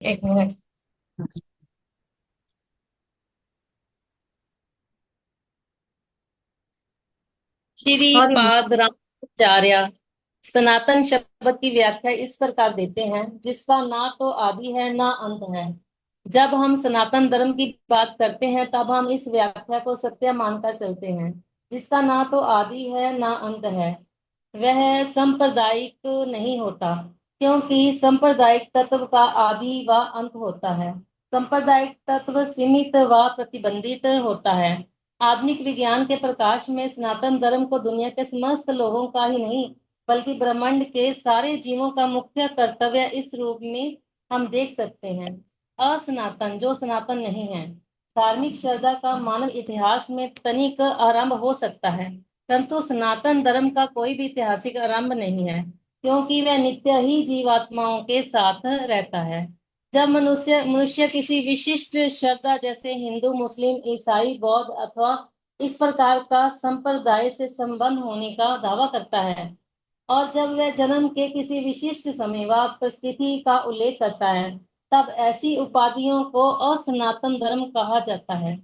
एक मिनट। श्री और पाद रामाचार्य सनातन शब्द की व्याख्या इस प्रकार देते हैं, जिसका ना तो आदि है ना अंत है। जब हम सनातन धर्म की बात करते हैं तब हम इस व्याख्या को सत्य मानकर चलते हैं, जिसका ना तो आदि है ना अंत है। वह सांप्रदायिक नहीं होता, क्योंकि सांप्रदायिक तत्व का आदि व अंत होता है। सांप्रदायिक तत्व सीमित व प्रतिबंधित होता है। आधुनिक विज्ञान के प्रकाश में सनातन धर्म को दुनिया के समस्त लोगों का ही नहीं, बल्कि ब्रह्मांड के सारे जीवों का मुख्य कर्तव्य इस रूप में हम देख सकते हैं। असनातन जो सनातन नहीं है। धार्मिक श्रद्धा का मानव इतिहास में तनिक आरंभ हो सकता है, परंतु सनातन धर्म का कोई भी ऐतिहासिक आरंभ नहीं है, क्योंकि वह नित्य ही जीवात्माओं के साथ रहता है। जब मनुष्य मनुष्य किसी विशिष्ट श्रद्धा जैसे हिंदू, मुस्लिम, ईसाई, बौद्ध अथवा इस प्रकार का संप्रदाय से संबंध होने का दावा करता है, और जब वह जन्म के किसी विशिष्ट समय व परिस्थिति का उल्लेख करता है, तब ऐसी उपाधियों को असनातन धर्म कहा जाता है।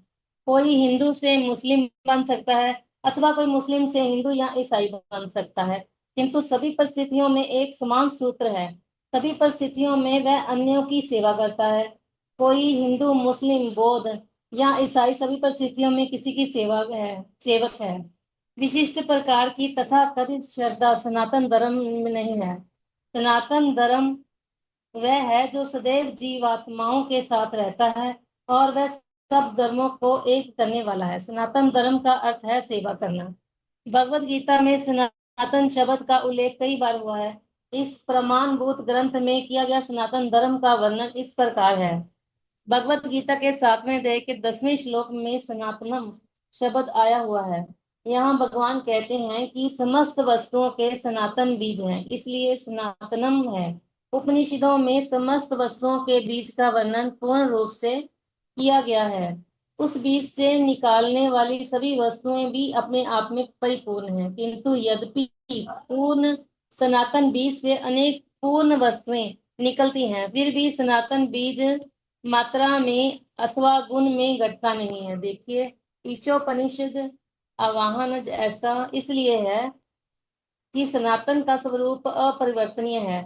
कोई हिंदू से मुस्लिम बन सकता है, अथवा कोई मुस्लिम से हिंदू या ईसाई बन सकता है, किंतु सभी परिस्थितियों में एक समान सूत्र है। सभी परिस्थितियों में वह अन्यों की सेवा करता है। कोई हिंदू, मुस्लिम, बौद्ध या ईसाई सभी परिस्थितियों में किसी की सेवक है। विशिष्ट प्रकार की तथा कथित श्रद्धा सनातन धर्म में नहीं है। सनातन धर्म वह है जो सदैव जीवात्माओं के साथ रहता है, और वह सब धर्मों को एक करने वाला है। सनातन धर्म का अर्थ है सेवा करना। भगवत गीता में सनातन शब्द का उल्लेख कई बार हुआ है। इस प्रमाणभूत ग्रंथ में किया गया सनातन धर्म का वर्णन इस प्रकार है। भगवत गीता के 7वें अध्याय के 10वें श्लोक में सनातनम शब्द आया हुआ है। यहाँ भगवान कहते हैं कि समस्त वस्तुओं के सनातन बीज हैं, इसलिए सनातनम है। उपनिषदों में समस्त वस्तुओं के बीज का वर्णन पूर्ण रूप से किया गया है। उस बीज से निकालने वाली सभी वस्तुएं भी अपने आप में परिपूर्ण हैं, किंतु यद्यपि पूर्ण सनातन बीज से अनेक पूर्ण वस्तुएं निकलती हैं, फिर भी सनातन बीज मात्रा में अथवा गुण में घटता नहीं है। देखिए, ईशोपनिषद आवाहन ऐसा इसलिए है कि सनातन का स्वरूप अपरिवर्तनीय है।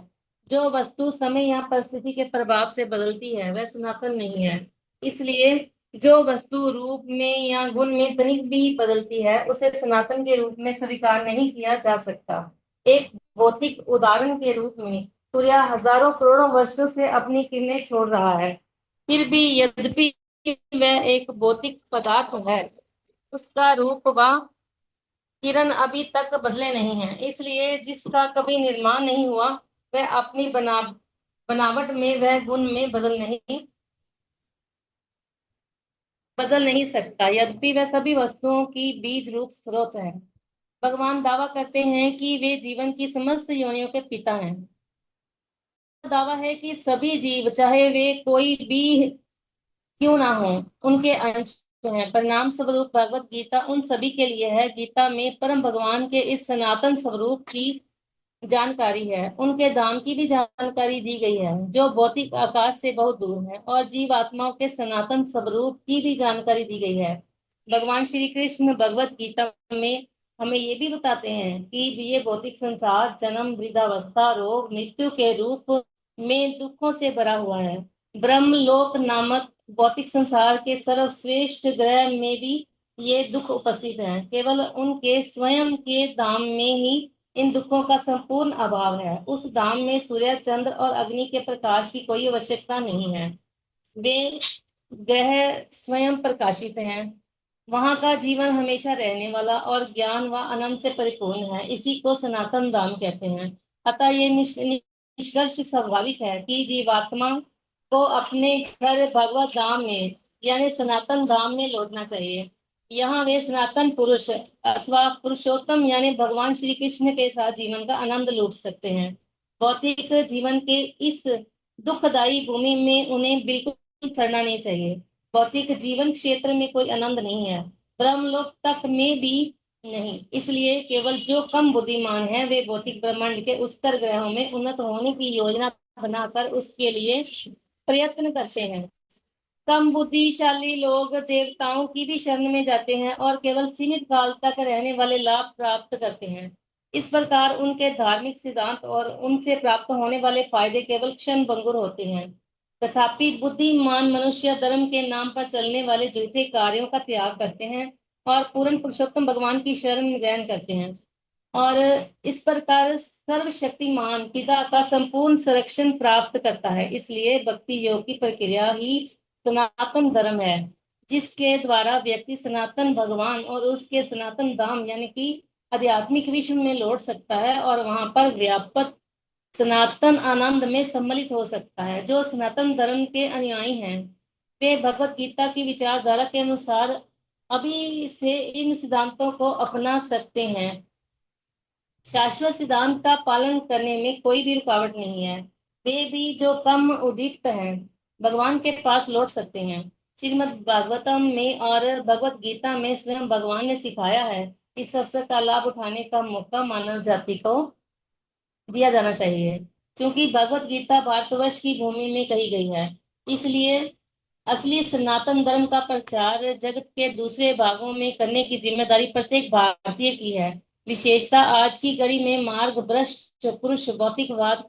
जो वस्तु समय या परिस्थिति के प्रभाव से बदलती है वह सनातन नहीं है। इसलिए जो वस्तु रूप में या गुण में तनिक भी बदलती है उसे सनातन के रूप में स्वीकार नहीं किया जा सकता। एक भौतिक उदाहरण के रूप में सूर्य हजारों करोड़ों वर्षों से अपनी किरणें छोड़ रहा है, फिर भी यद्यपि वह एक भौतिक पदार्थ है, उसका रूप व किरण अभी तक बदले नहीं हैं। इसलिए जिसका कभी निर्माण नहीं हुआ वह अपनी बनावट में वह गुण में बदल नहीं सकता, यद्यपि वह सभी वस्तुओं की बीज रूप स्रोत है। भगवान दावा करते हैं कि वे जीवन की समस्त योनियों के पिता हैं। दावा है कि सभी जीव, चाहे वे कोई भी क्यों ना हो, उनके अंश हैं। परिणाम स्वरूप भगवत गीता उन सभी के लिए है। गीता में परम भगवान के इस सनातन स्वरूप की जानकारी है, उनके धाम की भी जानकारी दी गई है, जो भौतिक आकाश से बहुत दूर है, और जीव आत्माओं के सनातन स्वरूप की भी जानकारी दी गई है। भगवान श्री कृष्ण भगवत गीता में हमें ये भी बताते हैं कि ये भौतिक संसार जन्म, वृद्धावस्था, रोग, मृत्यु के रूप में दुखों से भरा हुआ है। ब्रह्मलोक नामक भौतिक संसार के सर्वश्रेष्ठ ग्रह में भी ये दुख उपस्थित हैं। केवल उनके स्वयं के धाम में ही इन दुखों का संपूर्ण अभाव है। उस धाम में सूर्य, चंद्र और अग्नि के प्रकाश की कोई आवश्यकता नहीं है। वे ग्रह स्वयं प्रकाशित हैं। वहां का जीवन हमेशा रहने वाला और ज्ञान व आनंद से परिपूर्ण है। इसी को सनातन धाम कहते हैं। अतः ये निष्कर्ष स्वाभाविक है कि जीवात्मा को अपने घर भगवत धाम में यानी सनातन धाम में लौटना चाहिए। यहाँ वे सनातन पुरुष अथवा पुरुषोत्तम यानी भगवान श्री कृष्ण के साथ जीवन का आनंद लूट सकते हैं। भौतिक जीवन के इस दुखदायी भूमि में उन्हें बिल्कुल चढ़ना नहीं चाहिए। भौतिक जीवन क्षेत्र में कोई आनंद नहीं है, ब्रह्मलोक तक में भी नहीं। इसलिए केवल जो कम बुद्धिमान है वे भौतिक ब्रह्मांड के उच्चतर ग्रहों में उन्नत होने की योजना बनाकर उसके लिए प्रयत्न करते हैं। कम बुद्धिशाली लोग देवताओं की भी शरण में जाते हैं और केवल सीमित काल तक रहने वाले लाभ प्राप्त करते हैं। इस प्रकार उनके धार्मिक सिद्धांत और उनसे प्राप्त होने वाले फायदे केवल क्षण भंगुर होते हैं। तथापि बुद्धिमान मनुष्य धर्म के नाम पर चलने वाले झूठे कार्यों का त्याग करते हैं और पूर्ण पुरुषोत्तम भगवान की शरण ग्रहण करते हैं। और इस प्रकार सर्वशक्तिमान पिता का संपूर्ण संरक्षण प्राप्त करता है। इसलिए भक्ति योग की प्रक्रिया ही सनातन धर्म है, जिसके द्वारा व्यक्ति सनातन भगवान और उसके सनातन धाम यानी कि आध्यात्मिक विश्व में लौट सकता है और वहां पर व्यापक सनातन आनंद में सम्मिलित हो सकता है। जो सनातन धर्म के अनुयायी हैं वे भगवत गीता की विचारधारा के अनुसार अभी से इन सिद्धांतों को अपना सकते हैं। शाश्वत सिद्धांत का पालन करने में कोई भी रुकावट नहीं है। वे भी जो कम उद्दीप्त हैं भगवान के पास लौट सकते हैं। श्रीमद् भागवतम में और भगवत गीता में स्वयं भगवान ने सिखाया है। इस अवसर का लाभ उठाने का मौका मानव जाति को दिया जाना चाहिए। क्योंकि भगवत गीता भारतवर्ष की भूमि में कही गई है, इसलिए असली सनातन धर्म का प्रचार जगत के दूसरे भागों में करने की जिम्मेदारी प्रत्येक भारतीय की है। विशेषता आज की घड़ी में मार्ग भ्रष्ट पुरुष भौतिकवाद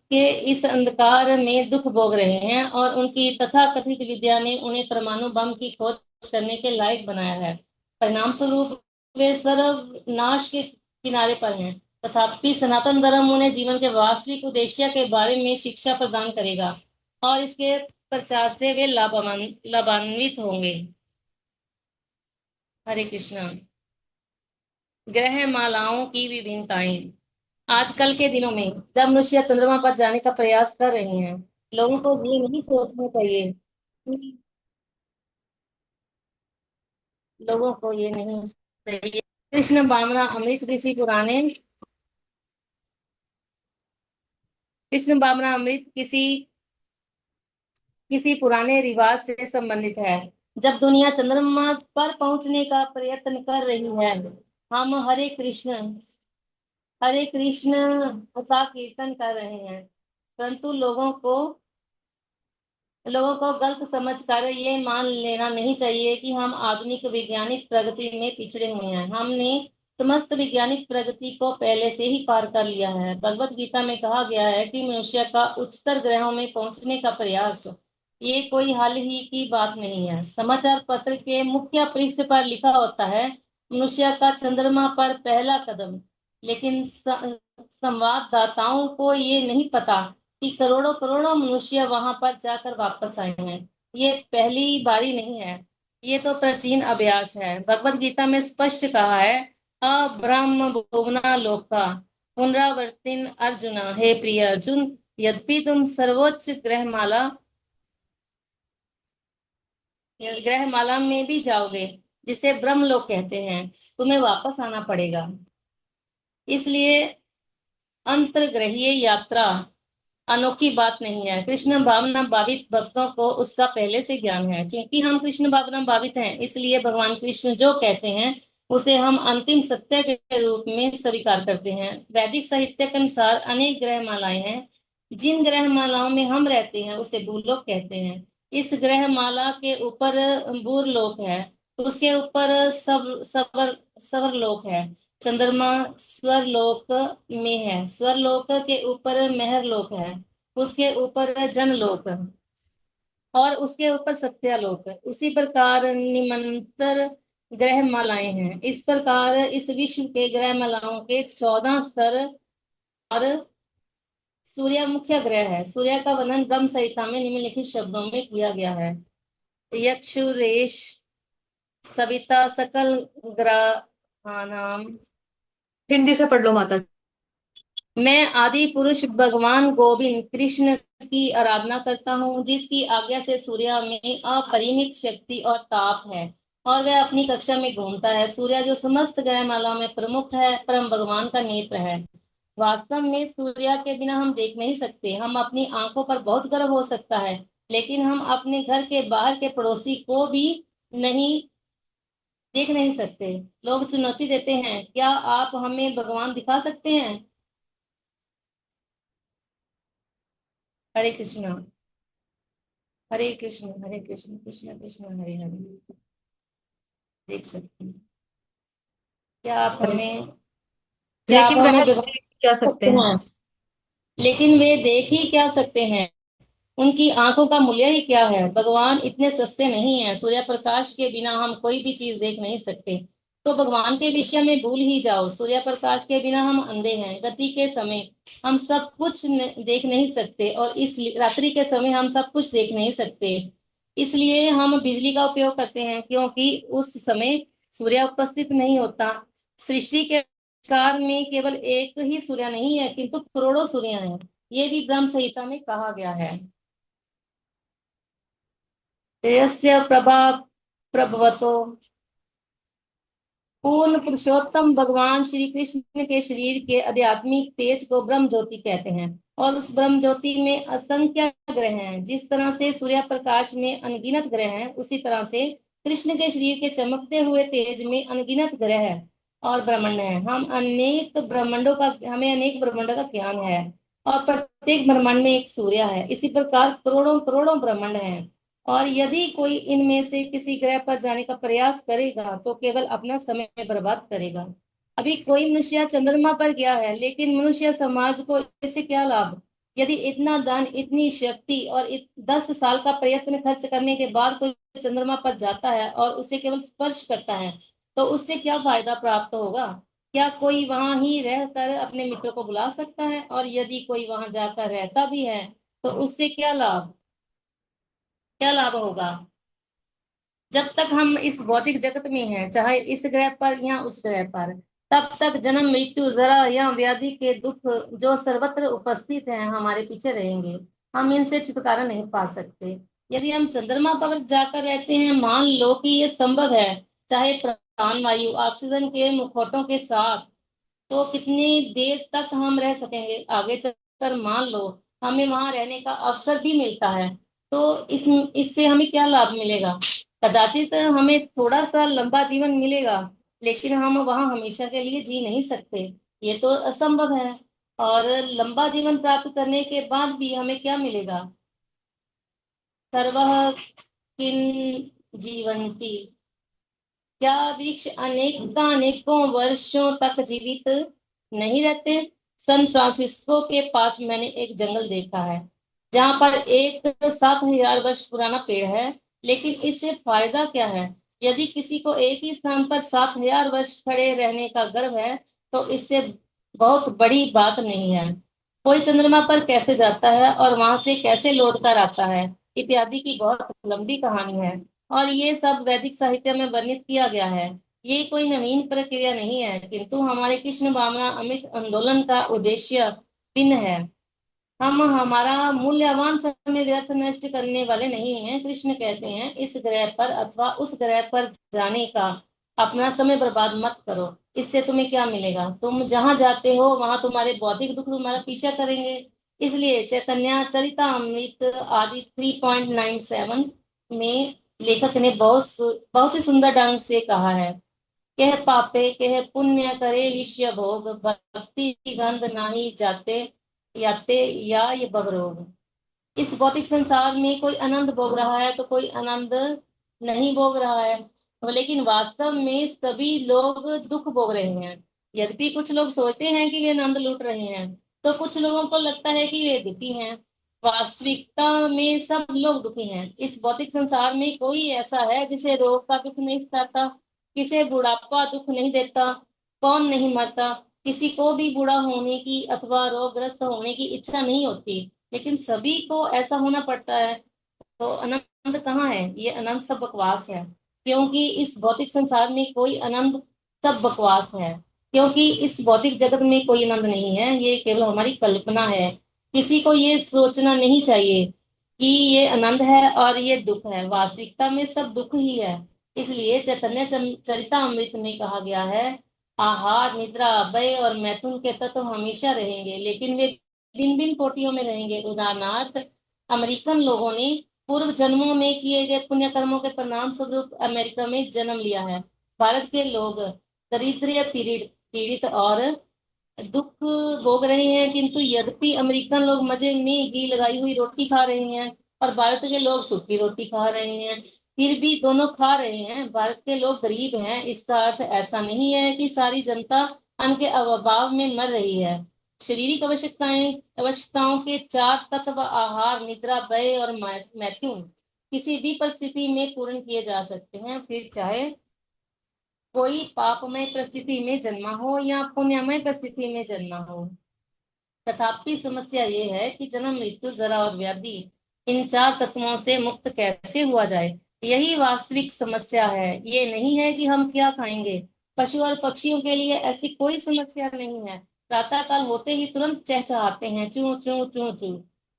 के इस अंधकार में दुख भोग रहे हैं और उनकी तथाकथित विद्या ने उन्हें परमाणु बम की खोज करने के लायक बनाया है। परिणाम स्वरूप वे सर्वनाश के किनारे पर हैं। तथापि सनातन धर्म उन्हें जीवन के वास्तविक उद्देश्य के बारे में शिक्षा प्रदान करेगा और इसके प्रचार से वे लाभान्वित होंगे। हरे कृष्णा। ग्रह मालाओं की विभिन्नताएं। आजकल के दिनों में जब मनुष्य चंद्रमा पर जाने का प्रयास कर रहे हैं, लोगों को ये नहीं सोचना चाहिए कि लोगों को ये नहीं चाहिए कृष्ण बामना अमृत कृष्ण बामना अमृत किसी किसी पुराने रिवाज से संबंधित है। जब दुनिया चंद्रमा पर पहुंचने का प्रयत्न कर रही है, हम हरे कृष्ण का कीर्तन कर रहे हैं, परंतु लोगों को गलत समझकर ये मान लेना नहीं चाहिए कि हम आधुनिक वैज्ञानिक प्रगति में पिछड़े हुए हैं। हमने समस्त वैज्ञानिक प्रगति को पहले से ही पार कर लिया है। भगवत गीता में कहा गया है कि मनुष्य का उच्चतर ग्रहों में पहुंचने का प्रयास ये कोई हाल ही की बात नहीं है। समाचार पत्र के मुख्य पृष्ठ पर लिखा होता है, मनुष्य का चंद्रमा पर पहला कदम। लेकिन संवाददाताओं को ये नहीं पता कि करोड़ों करोड़ों मनुष्य वहां पर जाकर वापस आए हैं। ये पहली बारी नहीं है, ये तो प्राचीन अभ्यास है। भगवत गीता में स्पष्ट कहा है, अब्रह्म भुवना लोका पुनरावर्तिन अर्जुना। हे प्रिय अर्जुन, यद्यपि तुम सर्वोच्च ग्रहमाला में भी जाओगे, जिसे ब्रह्म लोक कहते हैं, तुम्हें वापस आना पड़ेगा। इसलिए अंतर्ग्रहीय यात्रा अनोखी बात नहीं है। कृष्ण भावना भावित भक्तों को उसका पहले से ज्ञान है। क्योंकि हम कृष्ण भावना भावित हैं, इसलिए भगवान कृष्ण जो कहते हैं उसे हम अंतिम सत्य के रूप में स्वीकार करते हैं। वैदिक साहित्य के अनुसार अनेक ग्रह मालाएं हैं। जिन ग्रह मालाओं में हम रहते हैं उसे भूलोक कहते हैं। इस ग्रह माला के ऊपर भूरलोक है, उसके ऊपर सवरलोक है। चंद्रमा स्वरलोक में है, स्वरलोक के ऊपर मेहरलोक है, उसके ऊपर जनलोक और उसके ऊपर सत्यालोक। उसी प्रकार निमंतर ग्रह मालाएं हैं। इस प्रकार इस विश्व के ग्रह मालाओं के 14 स्तर और सूर्य मुख्य ग्रह है। सूर्य का वर्णन ब्रह्म संहिता में निम्नलिखित शब्दों में किया गया है, यक्षुरेश सविता सकल ग्रहानाम। हिंदी से पढ़ लो माता। मैं आदि पुरुष भगवान गोविंद कृष्ण की आराधना करता हूँ, जिसकी आज्ञा से सूर्य में अपरिमित शक्ति और ताप है और वह अपनी कक्षा में घूमता है। सूर्य जो समस्त ग्रहमाला में प्रमुख है, परम भगवान का नेत्र है। वास्तव में सूर्य के बिना हम देख नहीं सकते। हम अपनी आंखों पर बहुत गर्व हो सकता है, लेकिन हम अपने घर के बाहर के पड़ोसी को भी नहीं देख नहीं सकते। लोग चुनौती देते हैं, क्या आप हमें भगवान दिखा सकते हैं? हरे कृष्णा, हरे कृष्ण, हरे कृष्ण, कृष्ण कृष्ण हरे हरे। देख सकते हैं। क्या आप अरे, हमें क्या आप लेकिन हमें वह बिगा देख क्या सकते सकते हैं। हैं? लेकिन वे देख ही क्या सकते हैं? उनकी आंखों का मूल्य ही क्या है? भगवान इतने सस्ते नहीं हैं। सूर्य प्रकाश के बिना हम कोई भी चीज देख नहीं सकते। तो भगवान के विषय में भूल ही जाओ। सूर्य प्रकाश के बिना हम अंधे हैं। गति के समय हम सब कुछ देख नहीं सकते, और इस रात्रि के समय हम सब कुछ देख नहीं सकते। इसलिए हम बिजली का उपयोग करते हैं, क्योंकि उस समय सूर्य उपस्थित नहीं होता। सृष्टि के कार में केवल एक ही सूर्य नहीं है, किंतु करोड़ों सूर्य हैं। ये भी ब्रह्म संहिता में कहा गया है। तेजस्य प्रभा प्रभवतो, पूर्ण पुरुषोत्तम भगवान श्री कृष्ण के शरीर के आध्यात्मिक तेज को ब्रह्म ज्योति कहते हैं। और उस ब्रह्म ज्योति में असंख्य ग्रह हैं। जिस तरह से सूर्य प्रकाश में अनगिनत ग्रह हैं, उसी तरह से कृष्ण के शरीर के चमकते हुए तेज में अनगिनत ग्रह है और ब्रह्मांड है। हमें अनेक ब्रह्मांडों का ज्ञान है। और प्रत्येक ब्रह्मांड में एक सूर्य है। इसी प्रकार करोड़ों करोड़ों ब्रह्मांड हैं। और यदि कोई इनमें से किसी ग्रह पर जाने का प्रयास करेगा तो केवल अपना समय बर्बाद करेगा। अभी कोई मनुष्य चंद्रमा पर गया है, लेकिन मनुष्य समाज को इससे क्या लाभ? यदि इतना दान, इतनी शक्ति और 10 साल का प्रयत्न खर्च करने के बाद कोई चंद्रमा पर जाता है और उसे केवल स्पर्श करता है, तो उससे क्या फायदा प्राप्त होगा? क्या कोई वहां ही रहकर अपने मित्रों को बुला सकता है? और यदि कोई वहां जाकर रहता भी है, तो उससे क्या लाभ? क्या लाभ होगा? जब तक हम इस भौतिक जगत में हैं, चाहे इस ग्रह पर या उस ग्रह पर, तब तक जन्म, मृत्यु, जरा या व्याधि के दुख जो सर्वत्र उपस्थित हैं हमारे पीछे रहेंगे। हम इनसे छुटकारा नहीं पा सकते। यदि हम चंद्रमा पर जाकर रहते हैं, मान लो कि ये संभव है, चाहे प्राण वायु ऑक्सीजन के मुखौटों के साथ, तो कितनी देर तक हम रह सकेंगे? आगे चलकर मान लो हमें वहां रहने का अवसर भी मिलता है, तो इससे हमें क्या लाभ मिलेगा? कदाचित हमें थोड़ा सा लंबा जीवन मिलेगा, लेकिन हम वहां हमेशा के लिए जी नहीं सकते। ये तो असंभव है। और लंबा जीवन प्राप्त करने के बाद भी हमें क्या मिलेगा? सर्वः किन जीवंती, क्या वृक्ष अनेकों वर्षों तक जीवित नहीं रहते? सैन फ्रांसिस्को के पास मैंने एक जंगल देखा है, जहां पर एक 7,000 वर्ष पुराना पेड़ है। लेकिन इससे फायदा क्या है? यदि किसी को एक ही स्थान पर 7,000 वर्ष खड़े रहने का गर्व है, तो इससे बहुत बड़ी बात नहीं है। कोई चंद्रमा पर कैसे जाता है और वहां से कैसे लौट कर आता है, इत्यादि की बहुत लंबी कहानी है। और ये सब वैदिक साहित्य में वर्णित किया गया है। ये कोई नवीन प्रक्रिया नहीं है, किंतु हमारे कृष्ण भावना अमृत आंदोलन का उद्देश्य भिन्न है। हम हमारा मूल्यवान समय व्यर्थ नष्ट करने वाले नहीं हैं। कृष्ण कहते हैं, इस ग्रह पर अथवा उस ग्रह पर जाने का अपना समय बर्बाद मत करो। इससे तुम्हें क्या मिलेगा? तुम जहां जाते हो वहां तुम्हारे भौतिक दुख तुम्हारा पीछा करेंगे। इसलिए चैतन्य चरितामृत आदि 3.97 में लेखक ने बहुत ही सुंदर ढंग से कहा है। कह पापे कह पुण्य करे विषय भोग, भक्ति गंध नाही जाते याते या ये बगरोग। इस भौतिक संसार में कोई आनंद भोग रहा है तो कोई आनंद नहीं भोग रहा है, लेकिन वास्तव में सभी लोग दुख भोग रहे हैं। यद्यपि कुछ लोग सोचते हैं कि वे आनंद लूट रहे हैं, तो कुछ लोगों को लगता है कि वे दुखी हैं। वास्तविकता में सब लोग दुखी हैं। इस भौतिक संसार में कोई ऐसा है जिसे रोग का दुख नहीं सताता? किसे बुढ़ापा दुख नहीं देता? कौन नहीं मरता? किसी को भी बूढ़ा होने की अथवा रोगग्रस्त होने की इच्छा नहीं होती, लेकिन सभी को ऐसा होना पड़ता है। तो आनंद कहाँ है? ये आनंद सब बकवास है, क्योंकि इस भौतिक संसार में कोई आनंद, सब बकवास है। क्योंकि इस भौतिक जगत में कोई आनंद नहीं है, ये केवल हमारी कल्पना है। किसी को ये सोचना नहीं चाहिए कि ये आनंद है और ये दुख है। वास्तविकता में सब दुख ही है। इसलिए चैतन्य चरितामृत में कहा गया है, आहार निद्रा भय और मैथुन के तत्व हमेशा रहेंगे, लेकिन वे भिन्न भिन्न कोटियों में रहेंगे। उदाहरणार्थ, अमेरिकन लोगों ने पूर्व जन्मों में किए गए पुण्य कर्मों के परिणाम स्वरूप अमेरिका में जन्म लिया है। भारत के लोग दरिद्र पीड़ित पीड़ित और दुख भोग रहे हैं, किंतु यद्यपि अमेरिकन लोग मजे में घी लगाई हुई रोटी खा रहे हैं और भारत के लोग सूखी रोटी खा रहे हैं, फिर भी दोनों खा रहे हैं। भारत के लोग गरीब हैं, इसका अर्थ ऐसा नहीं है कि सारी जनता अन्न के अभाव में मर रही है। शारीरिक आवश्यकताओं के चार तत्व आहार, निद्रा, व्यय और मैथुन किसी भी परिस्थिति में पूर्ण किए जा सकते हैं, फिर चाहे कोई पापमय परिस्थिति में जन्मा हो या पुण्यमय परिस्थिति में जन्मा हो। तथापि समस्या ये है कि जन्म, मृत्यु, जरा और व्याधि, इन चार तत्वों से मुक्त कैसे हुआ जाए। यही वास्तविक समस्या है। ये नहीं है कि हम क्या खाएंगे। पशु और पक्षियों के लिए ऐसी कोई समस्या नहीं है। प्रातः काल होते ही तुरंत चहचहाते हैं, चू चू चू चू।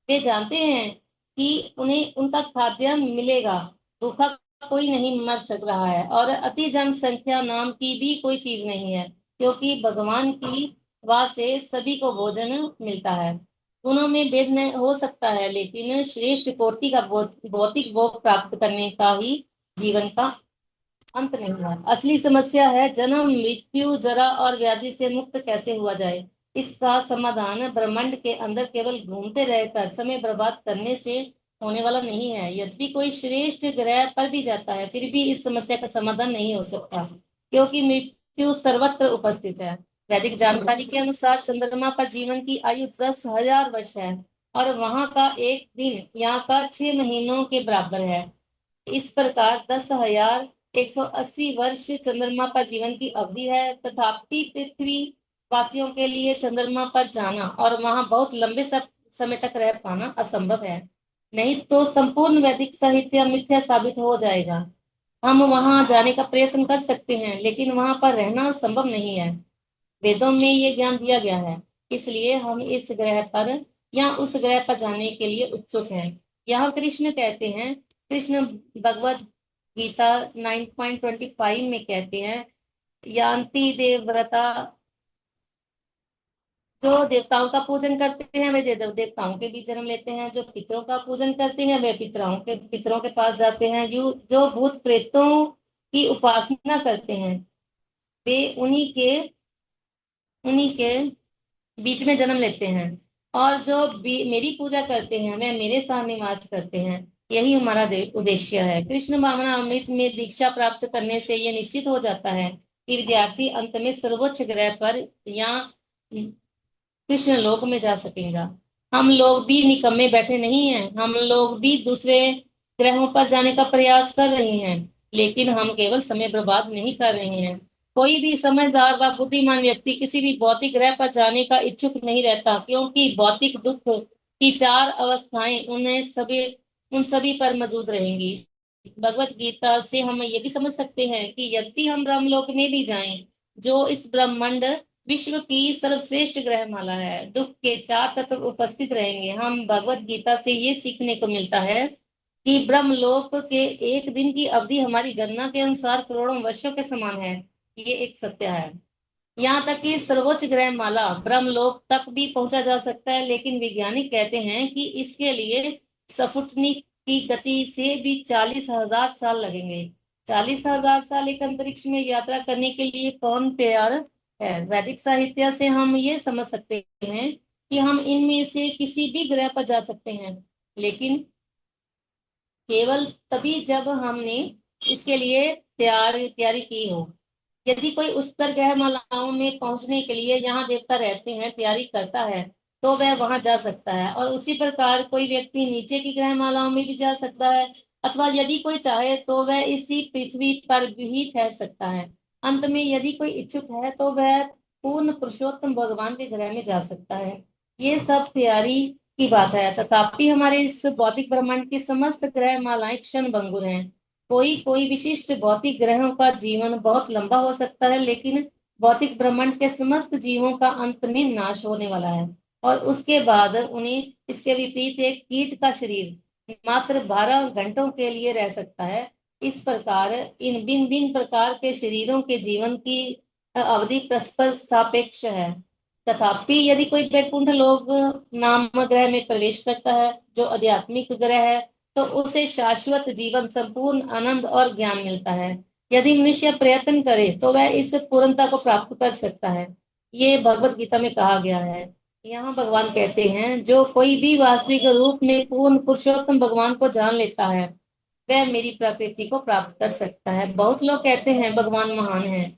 वे जानते हैं कि उन्हें उनका खाद्य मिलेगा। भूखा कोई नहीं मर सक रहा है, और अति जनसंख्या नाम की भी कोई चीज नहीं है, क्योंकि भगवान की वहां से सभी को भोजन मिलता है। दोनों में भेद नहीं हो सकता है, लेकिन श्रेष्ठ कोटि का भौतिक भोग प्राप्त करने का ही जीवन का अंत नहीं है। असली समस्या है जन्म, मृत्यु, जरा और व्याधि से मुक्त कैसे हुआ जाए। इसका समाधान ब्रह्मांड के अंदर केवल घूमते रहकर समय बर्बाद करने से होने वाला नहीं है। यदि कोई श्रेष्ठ ग्रह पर भी जाता है, फिर भी इस समस्या का समाधान नहीं हो सकता, क्योंकि मृत्यु सर्वत्र उपस्थित है। वैदिक जानकारी के अनुसार चंद्रमा पर जीवन की आयु 10,000 वर्ष है, और वहां का एक दिन यहाँ का 6 महीनों के बराबर है। इस प्रकार 10,180 वर्ष चंद्रमा पर जीवन की अवधि है। तथापि पृथ्वी वासियों के लिए चंद्रमा पर जाना और वहां बहुत लंबे समय तक रह पाना असंभव है। नहीं तो संपूर्ण वैदिक साहित्य मिथ्या साबित हो जाएगा। हम वहां जाने का प्रयत्न कर सकते हैं, लेकिन वहां पर रहना संभव नहीं है। वेदों में ये ज्ञान दिया गया है, इसलिए हम इस ग्रह पर या उस ग्रह पर जाने के लिए उत्सुक हैं। यहाँ कृष्ण कहते हैं, कृष्ण भगवत गीता 9.25 में कहते हैं, यान्ति देवव्रता, जो देवताओं का पूजन करते हैं वे देवताओं के भी जन्म लेते हैं। जो पितरों का पूजन करते हैं वे पितरों के पास जाते हैं। जो भूत प्रेतों की उपासना करते हैं वे उन्हीं के बीच में जन्म लेते हैं। और जो मेरी पूजा करते हैं वे मेरे साथ निवास करते हैं। यही हमारा उद्देश्य है। कृष्ण भावना अमृत में दीक्षा प्राप्त करने से यह निश्चित हो जाता है कि विद्यार्थी अंत में सर्वोच्च ग्रह पर या कृष्ण लोक में जा सकेगा। हम लोग भी निकम्मे बैठे नहीं हैं। हम लोग भी दूसरे ग्रहों पर जाने का प्रयास कर रहे हैं, लेकिन हम केवल समय बर्बाद नहीं कर रहे हैं। कोई भी समझदार व बुद्धिमान व्यक्ति किसी भी भौतिक ग्रह पर जाने का इच्छुक नहीं रहता, क्योंकि भौतिक दुख की चार अवस्थाएं उन सभी पर मौजूद रहेंगी। भगवत गीता से हम ये भी समझ सकते हैं कि यद्यपि हम ब्रह्मलोक में भी जाएं, जो इस ब्रह्मांड विश्व की सर्वश्रेष्ठ ग्रहमाला है, दुख के चार तत्व उपस्थित रहेंगे। हम भगवत गीता से ये सीखने को मिलता है कि ब्रह्मलोक के एक दिन की अवधि हमारी गणना के अनुसार करोड़ों वर्षों के समान है। ये एक सत्य है। यहाँ तक कि सर्वोच्च ग्रहमाला ब्रह्मलोक तक भी पहुंचा जा सकता है, लेकिन वैज्ञानिक कहते हैं कि इसके लिए स्पुतनिक की गति से भी 40,000 साल लगेंगे। 40,000 साल एक अंतरिक्ष में यात्रा करने के लिए कौन तैयार है। वैदिक साहित्य से हम ये समझ सकते हैं कि हम इनमें से किसी भी ग्रह पर जा सकते हैं, लेकिन केवल तभी जब हमने इसके लिए तैयारी की हो। यदि कोई उच्चतर ग्रहमालाओं में पहुंचने के लिए यहाँ देवता रहते हैं तैयारी करता है, तो वह वहां जा सकता है। और उसी प्रकार कोई व्यक्ति नीचे की ग्रहमालाओं में भी जा सकता है, अथवा यदि कोई चाहे तो वह इसी पृथ्वी पर भी ठहर सकता है। अंत में यदि कोई इच्छुक है तो वह पूर्ण पुरुषोत्तम भगवान के ग्रह में जा सकता है। ये सब तैयारी की बात है। तथापि हमारे इस भौतिक ब्रह्मांड की समस्त ग्रह मालाएं क्षण भंगुर हैं। कोई कोई विशिष्ट भौतिक ग्रहों का जीवन बहुत लंबा हो सकता है, लेकिन भौतिक ब्रह्मांड के समस्त जीवों का अंत में नाश होने वाला है, और उसके बाद उन्हें इसके विपरीत एक कीट का शरीर मात्र 12 घंटों के लिए रह सकता है। इस प्रकार इन भिन्न भिन्न प्रकार के शरीरों के जीवन की अवधि परस्पर सापेक्ष है। तथापि यदि कोई वैकुंठ लोक नाम ग्रह में प्रवेश करता है, जो आध्यात्मिक ग्रह है, तो उसे शाश्वत जीवन, संपूर्ण आनंद और ज्ञान मिलता है। यदि मनुष्य प्रयत्न करे तो वह इस पूर्णता को प्राप्त कर सकता है। ये भगवत गीता में कहा गया है। यहाँ भगवान कहते हैं, जो कोई भी वास्तविक रूप में पूर्ण पुरुषोत्तम भगवान को जान लेता है, वह मेरी प्रकृति को प्राप्त कर सकता है। बहुत लोग कहते हैं भगवान महान है,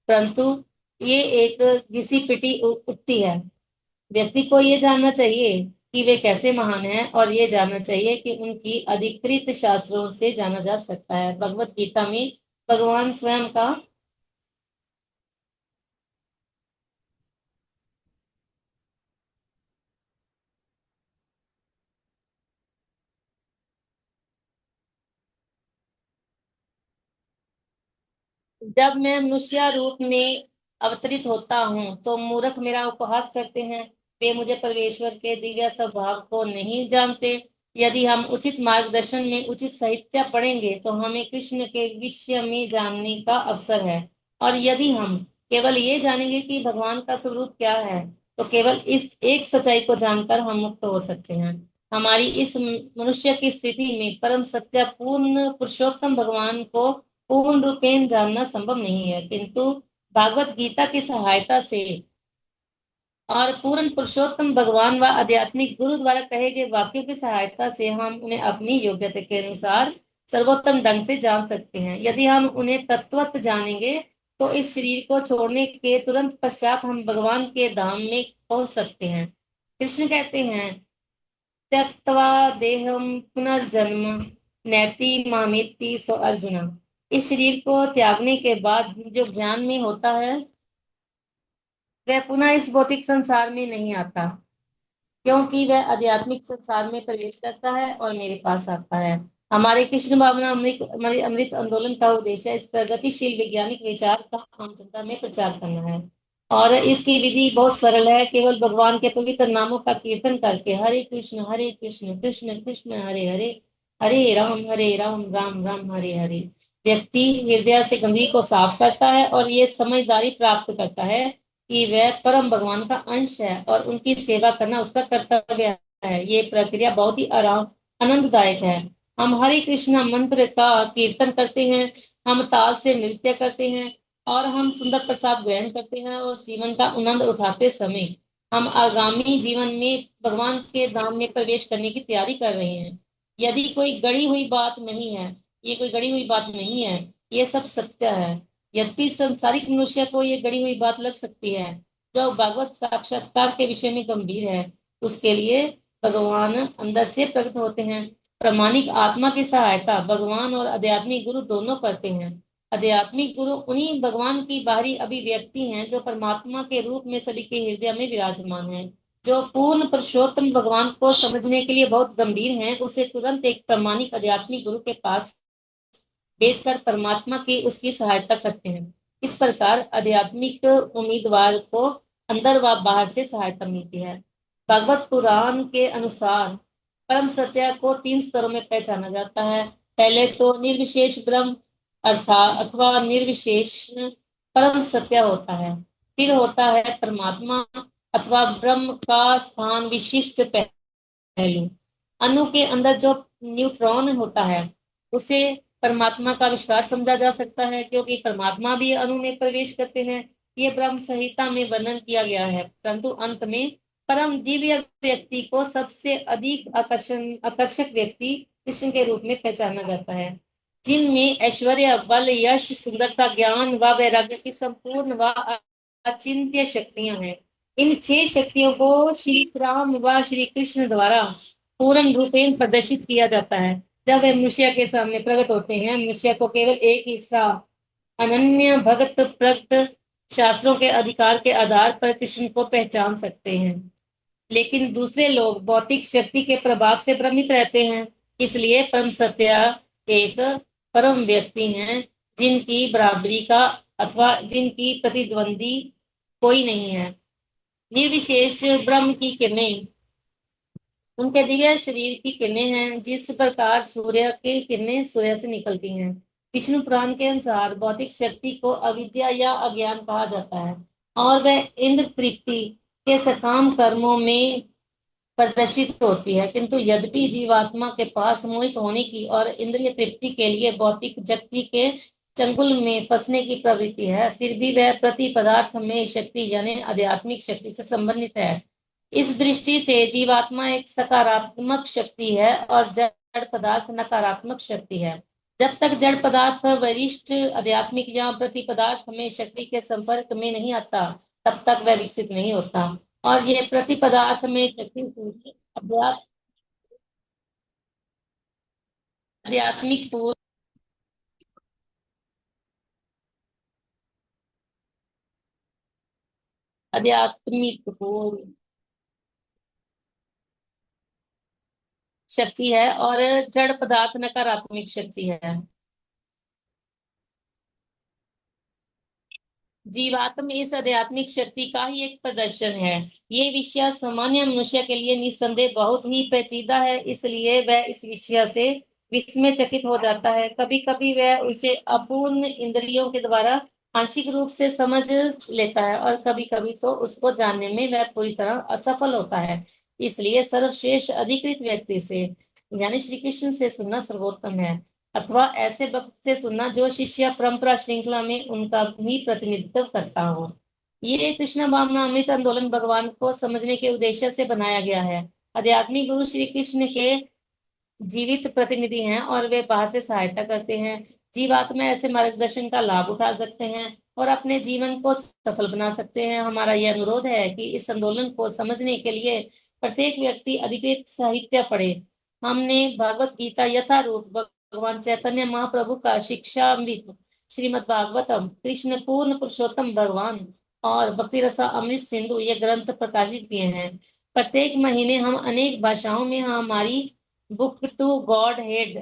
परंतु ये एक घिसी पिटी उक्ति है। व्यक्ति को ये जानना चाहिए कि वे कैसे महान हैं, और ये जानना चाहिए कि उनकी अधिकृत शास्त्रों से जाना जा सकता है। भगवत गीता में भगवान स्वयं का जब मैं मनुष्य रूप में अवतरित होता हूँ तो मूर्ख मेरा उपहास करते हैं। वे मुझे परमेश्वर के दिव्य स्वभाव को नहीं जानते। यदि हम उचित मार्गदर्शन में उचित साहित्य पढ़ेंगे तो हमें कृष्ण के विषय में जानने का अवसर है। और यदि हम केवल ये जानेंगे कि भगवान का स्वरूप क्या है, तो केवल इस एक सच्चाई को जानकर हम मुक्त हो सकते हैं। हमारी इस मनुष्य की स्थिति में परम सत्य पूर्ण पुरुषोत्तम भगवान को पूर्ण रूपेण जानना संभव नहीं है, किंतु भागवत गीता की सहायता से और पूर्ण पुरुषोत्तम भगवान व आध्यात्मिक गुरु द्वारा कहे गए वाक्यों की सहायता से हम उन्हें अपनी योग्यता के अनुसार सर्वोत्तम ढंग से जान सकते हैं। यदि हम उन्हें तत्वतः जानेंगे तो इस शरीर को छोड़ने के तुरंत पश्चात हम भगवान के धाम में पहुंच सकते हैं। कृष्ण कहते हैं, त्यक्त्वा देहम पुनर्जन्म नैति मामेति सो अर्जुन। इस शरीर को त्यागने के बाद जो ज्ञान में होता है, वह पुनः इस भौतिक संसार में नहीं आता, क्योंकि वह आध्यात्मिक संसार में प्रवेश करता है और मेरे पास आता है। हमारे कृष्ण भावना अमृत हमारे अमृत आंदोलन का उद्देश्य इस प्रगतिशील वैज्ञानिक विचार का आम जनता में प्रचार करना है। और इसकी विधि बहुत सरल है। केवल भगवान के पवित्र नामों का कीर्तन करके हरे कृष्ण कृष्ण कृष्ण हरे हरे, हरे राम राम राम हरे हरे, व्यक्ति हृदय से गंदगी को साफ करता है और ये समझदारी प्राप्त करता है कि वह परम भगवान का अंश है और उनकी सेवा करना उसका कर्तव्य है। ये प्रक्रिया बहुत ही आराम आनंददायक है। हम हरे कृष्णा मंत्र का कीर्तन करते हैं, हम ताल से नृत्य करते हैं, और हम सुंदर प्रसाद ग्रहण करते हैं, और जीवन का आनंद उठाते समय हम आगामी जीवन में भगवान के धाम में प्रवेश करने की तैयारी कर रहे हैं। यदि कोई गढ़ी हुई बात नहीं है, ये कोई गढ़ी हुई बात नहीं है, ये सब सत्य है। यद्यपि संसारिक मनुष्य को ये गढ़ी हुई बात लग सकती है, जो भागवत साक्षात्कार के विषय में गंभीर है, उसके लिए भगवान अंदर से प्रकट होते हैं। प्रामाणिक आत्मा की सहायता भगवान और आध्यात्मिक गुरु दोनों करते हैं। आध्यात्मिक गुरु उन्हीं भगवान की बाहरी अभिव्यक्ति हैं जो परमात्मा के रूप में सभी के हृदय में विराजमान है। जो पूर्ण पुरुषोत्तम भगवान को समझने के लिए बहुत गंभीर हैं, उसे तुरंत एक प्रामाणिक आध्यात्मिक गुरु के पास भेजकर परमात्मा की उसकी सहायता करते हैं। इस प्रकार आध्यात्मिक उम्मीदवार को अंदर व बाहर से सहायता मिलती है। भागवत पुराण के अनुसार परम सत्य को 3 स्तरों में पहचाना जाता है। पहले तो निर्विशेष ब्रह्म अर्थात अथवा निर्विशेष परम सत्य होता है। फिर होता है परमात्मा अथवा ब्रह्म का स्थान विशिष्ट पहलू। अणु के अंदर जो न्यूट्रॉन होता है, उसे परमात्मा का आविष्कार समझा जा सकता है, क्योंकि परमात्मा भी अणु में प्रवेश करते हैं। ये ब्रह्म संहिता में वर्णन किया गया है। परंतु अंत में परम दिव्य व्यक्ति को सबसे अधिक आकर्षक व्यक्ति कृष्ण के रूप में पहचाना जाता है, जिनमें ऐश्वर्य बल यश सुंदरता ज्ञान व वैराग्य की संपूर्ण व अचिंत्य शक्तियां हैं। इन 6 शक्तियों को श्री राम व श्री कृष्ण द्वारा पूर्ण रूपेण प्रदर्शित किया जाता है। जब वे मनुष्य के सामने प्रकट होते हैं, मनुष्य को केवल एक हिस्सा अनन्य भगत प्रकट शास्त्रों के अधिकार के आधार पर कृष्ण को पहचान सकते हैं, लेकिन दूसरे लोग भौतिक शक्ति के प्रभाव से भ्रमित रहते हैं। इसलिए परम सत्य एक परम व्यक्ति हैं, जिनकी बराबरी का अथवा जिनकी प्रतिद्वंदी कोई नहीं है। निर्विशेष ब्रह्म की किरणें उनके दिव्य शरीर की किरणें हैं, जिस प्रकार सूर्य की किरणें सूर्य से निकलती हैं। विष्णु पुराण के अनुसार भौतिक शक्ति को अविद्या या अज्ञान कहा जाता है, और वह इंद्र तृप्ति के सकाम कर्मों में प्रदर्शित होती है। किंतु यद्यपि जीवात्मा के पास मोहित होने की और इंद्रिय तृप्ति के लिए भौतिक शक्ति के चंगुल में फंसने की प्रवृत्ति है, फिर भी वह प्रति पदार्थ में शक्ति यानी आध्यात्मिक शक्ति से संबंधित है। इस दृष्टि से जीवात्मा एक सकारात्मक शक्ति है और जड़ पदार्थ नकारात्मक शक्ति है। जब तक जड़ पदार्थ वरिष्ठ आध्यात्मिक या प्रति पदार्थ में शक्ति के संपर्क में नहीं आता, तब तक वह विकसित नहीं होता। और ये प्रति पदार्थ में शक्ति आध्यात्मिक पूर्ण आध्यात्मिक पूर्ण शक्ति है और जड़ पदार्थ नकारात्मक शक्ति है। जीवात्म इस आध्यात्मिक शक्ति का ही एक प्रदर्शन है। ये विषय सामान्य मनुष्य के लिए निस्संदेह बहुत ही पेचीदा है, इसलिए वह इस विषय से विस्मय चकित हो जाता है। कभी कभी वह उसे अपूर्ण इंद्रियों के द्वारा आंशिक रूप से समझ लेता है और कभी कभी तो उसको जानने में वह पूरी तरह असफल होता है। इसलिए सर्वश्रेष्ठ अधिकृत व्यक्ति से यानी श्री कृष्ण से सुनना सर्वोत्तम है, अथवा ऐसे भक्त से सुनना जो शिष्य परंपरा श्रृंखला में उनका भी प्रतिनिधित्व करता हो। ये कृष्ण भावना अमृत आंदोलन भगवान को समझने के उद्देश्य से बनाया गया है। आध्यात्मिक गुरु श्री कृष्ण के जीवित प्रतिनिधि हैं और वे बाहर से सहायता करते हैं। जीवात्मा ऐसे मार्गदर्शन का लाभ उठा सकते हैं और अपने जीवन को सफल बना सकते हैं। हमारा यह अनुरोध है कि इस आंदोलन को समझने के लिए प्रत्येक व्यक्ति अधिकृत साहित्य पढ़े। हमने भगवत गीता यथारूप, भगवान चैतन्य महाप्रभु का शिक्षामृत, श्रीमद् भागवतम, कृष्ण पूर्ण पुरुषोत्तम भगवान और भक्ति रसा अमृत सिंधु ये ग्रंथ प्रकाशित किए हैं। प्रत्येक महीने हम अनेक भाषाओं में हमारी बुक टू गॉड हेड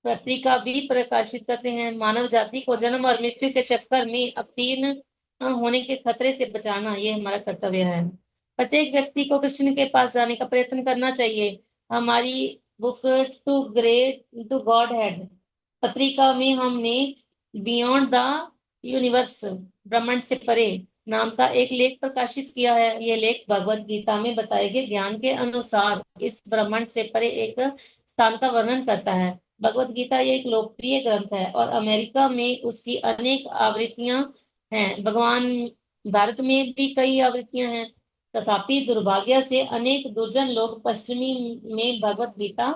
पत्रिका भी प्रकाशित करते हैं। मानव जाति को जन्म और मृत्यु के चक्कर में अवतीर्ण होने के खतरे से बचाना ये हमारा कर्तव्य है। प्रत्येक व्यक्ति को कृष्ण के पास जाने का प्रयत्न करना चाहिए। हमारी बुक टू गॉड हेड पत्रिका में हमने बियॉन्ड द यूनिवर्स, ब्रह्मांड से परे नाम का एक लेख प्रकाशित किया है। यह लेख भगवत गीता में बताए गए ज्ञान के अनुसार इस ब्रह्मांड से परे एक स्थान का वर्णन करता है। भगवत गीता ये एक लोकप्रिय ग्रंथ है और अमेरिका में उसकी अनेक आवृत्तियां हैं। भगवान भारत में भी कई आवृत्तियां हैं। तथापि दुर्भाग्य से अनेक दुर्जन लोग पश्चिमी में भगवत गीता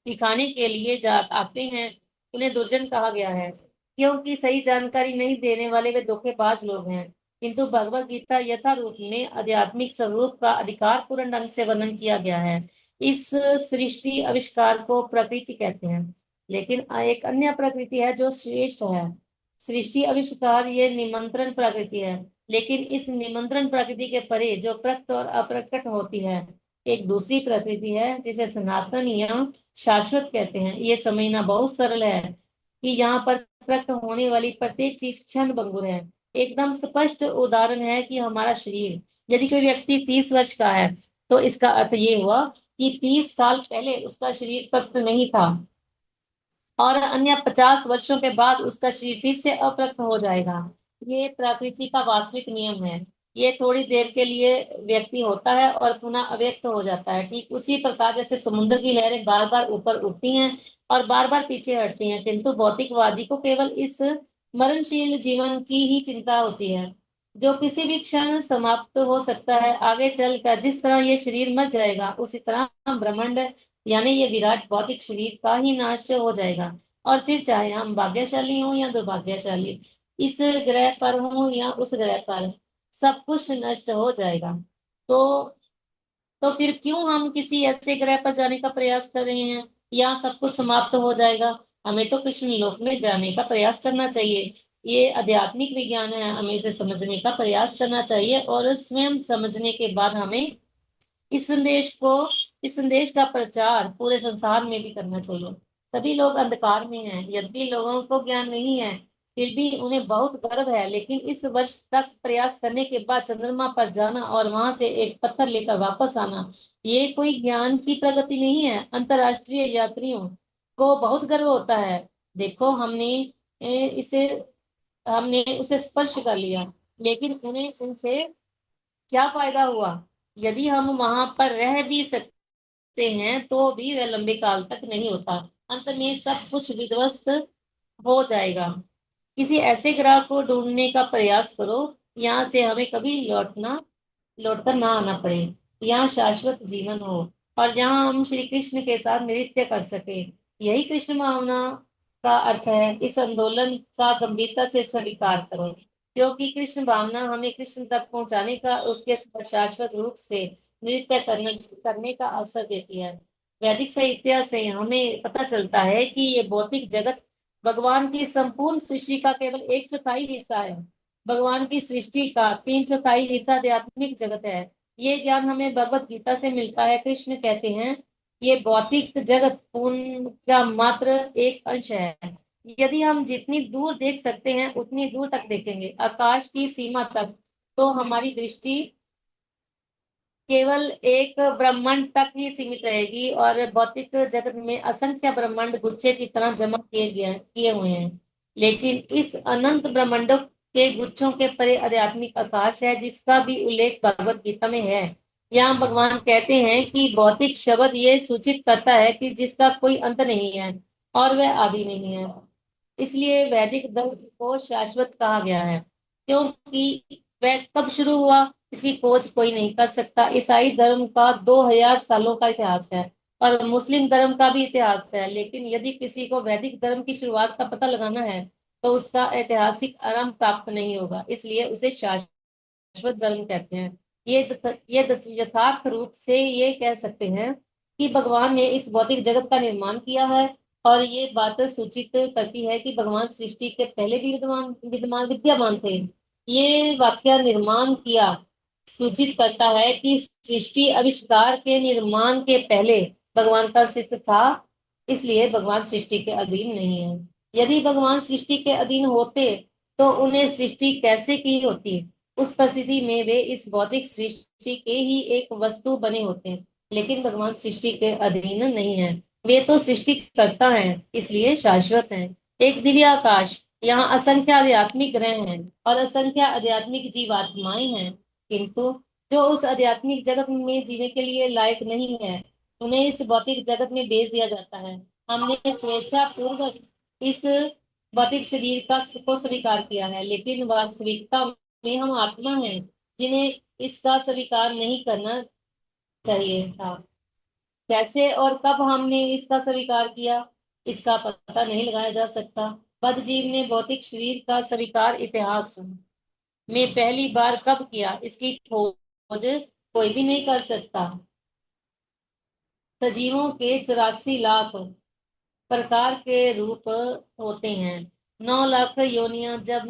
सिखाने के लिए जा आते हैं। उन्हें दुर्जन कहा गया है क्योंकि सही जानकारी नहीं देने वाले वे धोखेबाज लोग हैं। किंतु भगवत गीता यथारूप में आध्यात्मिक स्वरूप का अधिकार पूर्ण ढंग से वर्णन किया गया है। इस सृष्टि आविष्कार को प्रकृति कहते हैं, लेकिन एक अन्य प्रकृति है जो श्रेष्ठ है। सृष्टि आविष्कार ये निमंत्रण प्रकृति है, लेकिन इस निमंत्रण प्रकृति के परे जो प्रकट और अप्रकट होती है एक दूसरी प्रकृति है जिसे सनातन या शाश्वत कहते हैं। ये समझना बहुत सरल है कि यहाँ पर प्रकट होने वाली प्रत्येक चीज क्षण भंगुर है। एकदम स्पष्ट उदाहरण है कि हमारा शरीर, यदि कोई व्यक्ति 30 वर्ष का है तो इसका अर्थ ये हुआ कि 30 साल पहले उसका शरीर प्रकट नहीं था और अन्य 50 वर्षों के बाद उसका शरीर फिर से अप्रकट हो जाएगा। ये प्रकृति का वास्तविक नियम है। ये थोड़ी देर के लिए व्यक्ति होता है और पुनः अव्यक्त हो जाता है। ठीक उसी प्रकार जैसे समुद्र की लहरें बार बार ऊपर उठती हैं और बार बार पीछे हटती हैं, किंतु भौतिकवादी को केवल इस मरणशील जीवन की ही चिंता होती है जो किसी भी क्षण समाप्त हो सकता है। आगे चलकर जिस तरह ये शरीर मर जाएगा, उसी तरह ब्रह्मांड यानी ये विराट भौतिक शरीर का ही नाश हो जाएगा। और फिर चाहे हम भाग्यशाली हों या दुर्भाग्यशाली, इस ग्रह पर हों या उस ग्रह पर, सब कुछ नष्ट हो जाएगा। तो तो फिर क्यों हम किसी ऐसे ग्रह पर जाने का प्रयास कर रहे हैं या सब कुछ समाप्त हो जाएगा? हमें तो कृष्ण लोक में जाने का प्रयास करना चाहिए। ये आध्यात्मिक विज्ञान है, हमें इसे समझने का प्रयास करना चाहिए और स्वयं समझने के बाद हमें इस संदेश को इस संदेश का प्रचार पूरे संसार में भी करना चाहिए। सभी लोग अंधकार में हैं, यद्यपि लोगों को ज्ञान नहीं है, फिर भी उन्हें बहुत गर्व है। लेकिन इस वर्ष तक प्रयास करने के बाद चंद्रमा पर जाना और वहां से एक पत्थर लेकर वापस आना, ये कोई ज्ञान की प्रगति नहीं है। अंतरराष्ट्रीय यात्रियों को बहुत गर्व होता है। देखो इसे हमने उसे स्पर्श कर लिया, लेकिन उन्हें उनसे क्या फायदा हुआ? यदि हम वहां पर रह भी सकते हैं तो भी वह लंबे काल तक नहीं होता। अंत में सब कुछ विध्वस्त हो जाएगा। किसी ऐसे ग्रह को ढूंढने का प्रयास करो यहाँ से हमें कभी लौटकर ना आना पड़े, यहाँ शाश्वत जीवन हो और जहाँ हम श्री कृष्ण के साथ नृत्य कर सके। यही कृष्ण भावना का अर्थ है। इस आंदोलन का गंभीरता से स्वीकार करो, क्योंकि कृष्ण भावना हमें कृष्ण तक पहुंचाने का, उसके साथ शाश्वत रूप से नृत्य करने का अवसर देती है। वैदिक साहित्य से हमें पता चलता है कि ये भौतिक जगत भगवान की संपूर्ण सृष्टि का केवल एक चौथाई हिस्सा है। भगवान की सृष्टि का तीन चौथाई हिस्सा आध्यात्मिक जगत है। ये ज्ञान हमें भगवत गीता से मिलता है। कृष्ण कहते हैं ये भौतिक जगत पूर्ण का मात्र एक अंश है। यदि हम जितनी दूर देख सकते हैं उतनी दूर तक देखेंगे, आकाश की सीमा तक, तो हमारी दृष्टि केवल एक ब्रह्मांड तक ही सीमित रहेगी और भौतिक जगत में असंख्य ब्रह्मांड गुच्छे की तरह जमा किए हुए हैं। लेकिन इस अनंत ब्रह्मांडों के गुच्छों के परे आध्यात्मिक आकाश है, जिसका भी उल्लेख भगवत गीता में है। यहाँ भगवान कहते हैं कि भौतिक शब्द ये सूचित करता है कि जिसका कोई अंत नहीं है और वह आदि नहीं है। इसलिए वैदिक धर्म को शाश्वत कहा गया है, क्योंकि वह कब शुरू हुआ इसकी खोज कोई नहीं कर सकता। ईसाई धर्म का 2000 सालों का इतिहास है और मुस्लिम धर्म का भी इतिहास है, लेकिन यदि किसी को वैदिक धर्म की शुरुआत का पता लगाना है तो उसका ऐतिहासिक आरंभ प्राप्त नहीं होगा। इसलिए उसे शाश्वत धर्म कहते हैं। ये यथार्थ रूप से ये कह सकते हैं कि भगवान ने इस भौतिक जगत का निर्माण किया है, और ये बात सूचित करती है कि भगवान सृष्टि के पहले भी विद्यमान विद्यमान विद्यमान थे। ये वाक्य निर्माण किया सूचित करता है कि सृष्टि आविष्कार के निर्माण के पहले भगवान का अस्तित्व था। इसलिए भगवान सृष्टि के अधीन नहीं है। यदि भगवान सृष्टि के अधीन होते तो उन्हें सृष्टि कैसे की होती? उस परिस्थिति में वे इस भौतिक सृष्टि के ही एक वस्तु बने होते। लेकिन भगवान सृष्टि के अधीन नहीं है, वे तो सृष्टि करता है, इसलिए शाश्वत है। एक दिव्य आकाश, यहाँ असंख्य आध्यात्मिक ग्रह हैं और असंख्य आध्यात्मिक जीवात्माएं हैं, किंतु जो उस आध्यात्मिक जगत में जीने के लिए लायक नहीं है उन्हें इस भौतिक जगत में भेज दिया जाता है। हमने स्वेच्छा पूर्वक इस भौतिक शरीर का को स्वीकार किया है, लेकिन वास्तविकता में हम आत्मा हैं जिन्हें इसका स्वीकार नहीं करना चाहिए था। कैसे और कब हमने इसका स्वीकार किया, इसका पता नहीं लगाया जा सकता। बद्धजीव ने भौतिक शरीर का स्वीकार इतिहास में पहली बार कब किया, इसकी खोज कोई भी नहीं कर सकता। सजीवों के 84 लाख प्रकार के रूप होते हैं। 9 लाख योनियां जब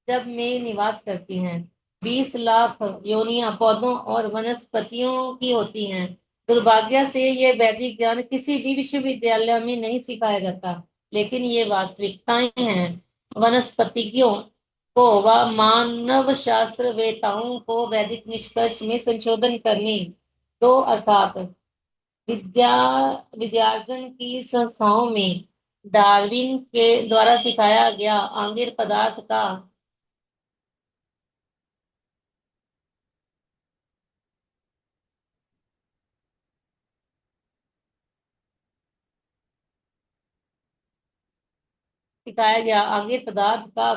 जब में निवास करती हैं। 20 लाख योनियां पौधों और वनस्पतियों की होती हैं। दुर्भाग्य से ये वैदिक ज्ञान किसी भी विश्वविद्यालय में नहीं सिखाया जाता, लेकिन ये वास्तविकताएं हैं। वनस्पतियों को व मानव शास्त्र वेताओं को वैदिक निष्कर्ष में संशोधन करने दो, अर्थात विद्या विद्यार्जन की संस्थाओं में डार्विन के द्वारा सिखाया गया आंगिर पदार्थ का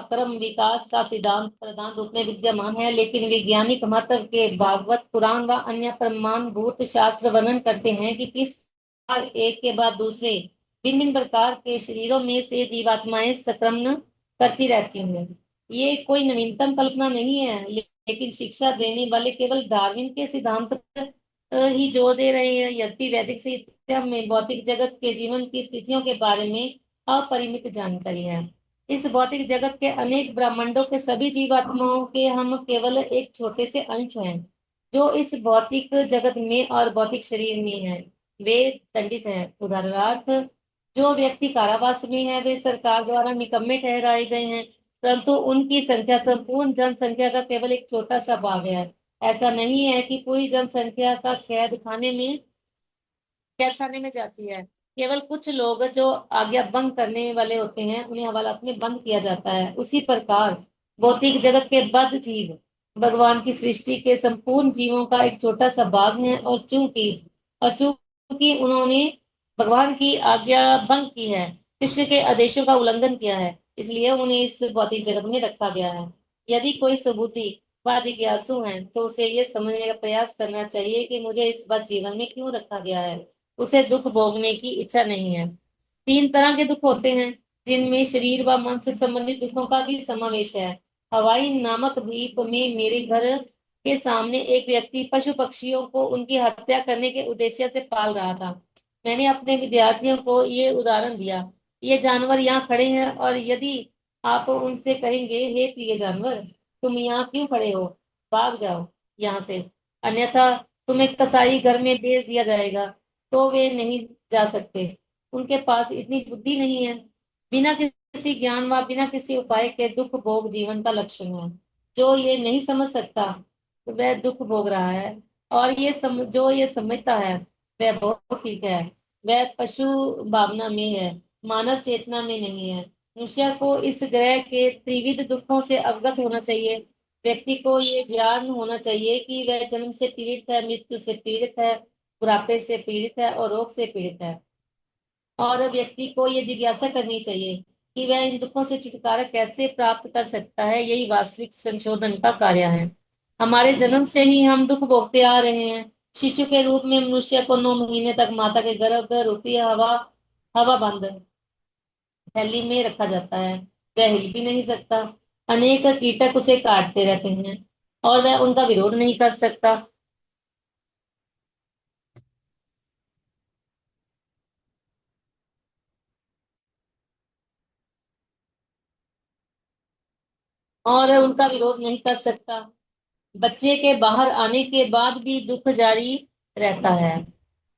क्रम विकास का सिद्धांत प्रधान रूप में विद्यमान है, लेकिन वैज्ञानिक महत्व के भागवत पुराण व अन्य प्रमाणभूत शास्त्र वर्णन करते हैं कि किस प्रकार एक के बाद दूसरे भिन्न भिन्न प्रकार के शरीरों में से जीवात्माएं संक्रमण करती रहती हैं। ये कोई नवीनतम कल्पना नहीं है, लेकिन शिक्षा देने वाले केवल डार्विन के सिद्धांत पर ही जोर दे रहे हैं। यद्यपि वैदिक साहित्य में भौतिक जगत के जीवन की स्थितियों के बारे में अपरिमित जानकारी है। इस भौतिक जगत के अनेक ब्रह्मांडों के सभी जीवात्माओं के हम केवल एक छोटे से अंश हैं जो इस भौतिक जगत में और भौतिक शरीर में हैं। वे दंडित हैं। उदाहरणार्थ, जो व्यक्ति कारावास में है वे सरकार द्वारा निकम्मे ठहराए गए हैं, परंतु उनकी संख्या संपूर्ण जनसंख्या का केवल एक छोटा सा भाग है। ऐसा नहीं है कि पूरी जनसंख्या का कैद खाने में जाती है। केवल कुछ लोग जो आज्ञा भंग करने वाले होते हैं उन्हें हवालात में बंद किया जाता है। उसी प्रकार भौतिक जगत के बद्ध जीव भगवान की सृष्टि के संपूर्ण जीवों का एक छोटा सा भाग है, और चूंकि उन्होंने भगवान की आज्ञा भंग की है कृष्ण के आदेशों का उल्लंघन किया है, इसलिए उन्हें इस भौतिक जगत में रखा गया है। यदि कोई सुबुद्धि व जिज्ञासु है तो उसे ये समझने का प्रयास करना चाहिए कि मुझे इस बात जीवन में क्यों रखा गया है। उसे दुख भोगने की इच्छा नहीं है। तीन तरह के दुख होते हैं, जिनमें शरीर व मन से संबंधित दुखों का भी समावेश है। हवाई नामक द्वीप में मेरे घर के सामने एक व्यक्ति पशु पक्षियों को उनकी हत्या करने के उद्देश्य से पाल रहा था। मैंने अपने विद्यार्थियों को ये उदाहरण दिया, ये जानवर यहाँ खड़े हैं, और यदि आप उनसे कहेंगे, हे प्रिय जानवर, तुम यहाँ क्यों खड़े हो, भाग जाओ यहाँ से, अन्यथा तुम्हें कसाई घर में भेज दिया जाएगा, तो वे नहीं जा सकते। उनके पास इतनी बुद्धि नहीं है। बिना किसी ज्ञान व बिना किसी उपाय के दुख भोग जीवन का लक्षण है। जो ये नहीं समझ सकता वह दुख भोग रहा है, और जो ये समझता है वह बहुत ठीक है। वह पशु भावना में है, मानव चेतना में नहीं है। मनुष्य को इस ग्रह के त्रिविध दुखों से अवगत होना चाहिए। व्यक्ति को ये ज्ञान होना चाहिए कि वह जन्म से पीड़ित है, मृत्यु से पीड़ित है, बुढ़ापे से पीड़ित है और रोग से पीड़ित है। और व्यक्ति को ये जिज्ञासा करनी चाहिए कि वह इन दुखों से छुटकारा कैसे प्राप्त कर सकता है। यही वास्तविक संशोधन का कार्य है। हमारे जन्म से ही हम दुख भोगते आ रहे हैं। शिशु के रूप में मनुष्य को 9 महीने तक माता के गर्भ रूपी हवा हवा बंद थैली में रखा जाता है। वह हिल भी नहीं सकता। अनेक कीटक उसे काटते रहते हैं और वह उनका विरोध नहीं कर सकता। बच्चे के बाहर आने के बाद भी दुख जारी रहता है।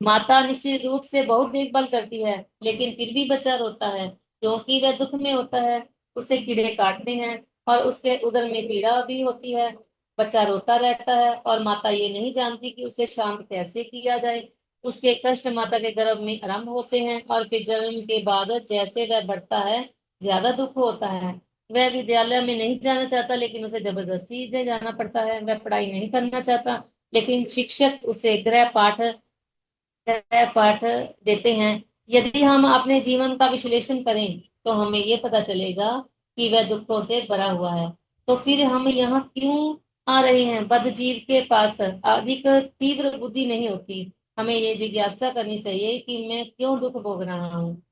माता निश्चित रूप से बहुत देखभाल करती है, लेकिन फिर भी बच्चा रोता है क्योंकि वह दुख में होता है। उसे कीड़े काटते हैं और उसके उदर में पीड़ा भी होती है। बच्चा रोता रहता है और माता ये नहीं जानती कि उसे शांत कैसे किया जाए। उसके कष्ट माता के गर्भ में आरंभ होते हैं और फिर जन्म के बाद जैसे वह बढ़ता है, ज्यादा दुख होता है। वह विद्यालय में नहीं जाना चाहता, लेकिन उसे जबरदस्ती से जाना पड़ता है। वह पढ़ाई नहीं करना चाहता, लेकिन शिक्षक उसे गृह पाठ देते हैं। यदि हम अपने जीवन का विश्लेषण करें तो हमें ये पता चलेगा कि वह दुखों से भरा हुआ है। तो फिर हम यहाँ क्यों आ रहे हैं? बद्धजीव के पास अधिक तीव्र बुद्धि नहीं होती। हमें ये जिज्ञासा करनी चाहिए कि मैं क्यों दुख भोग रहा हूँ।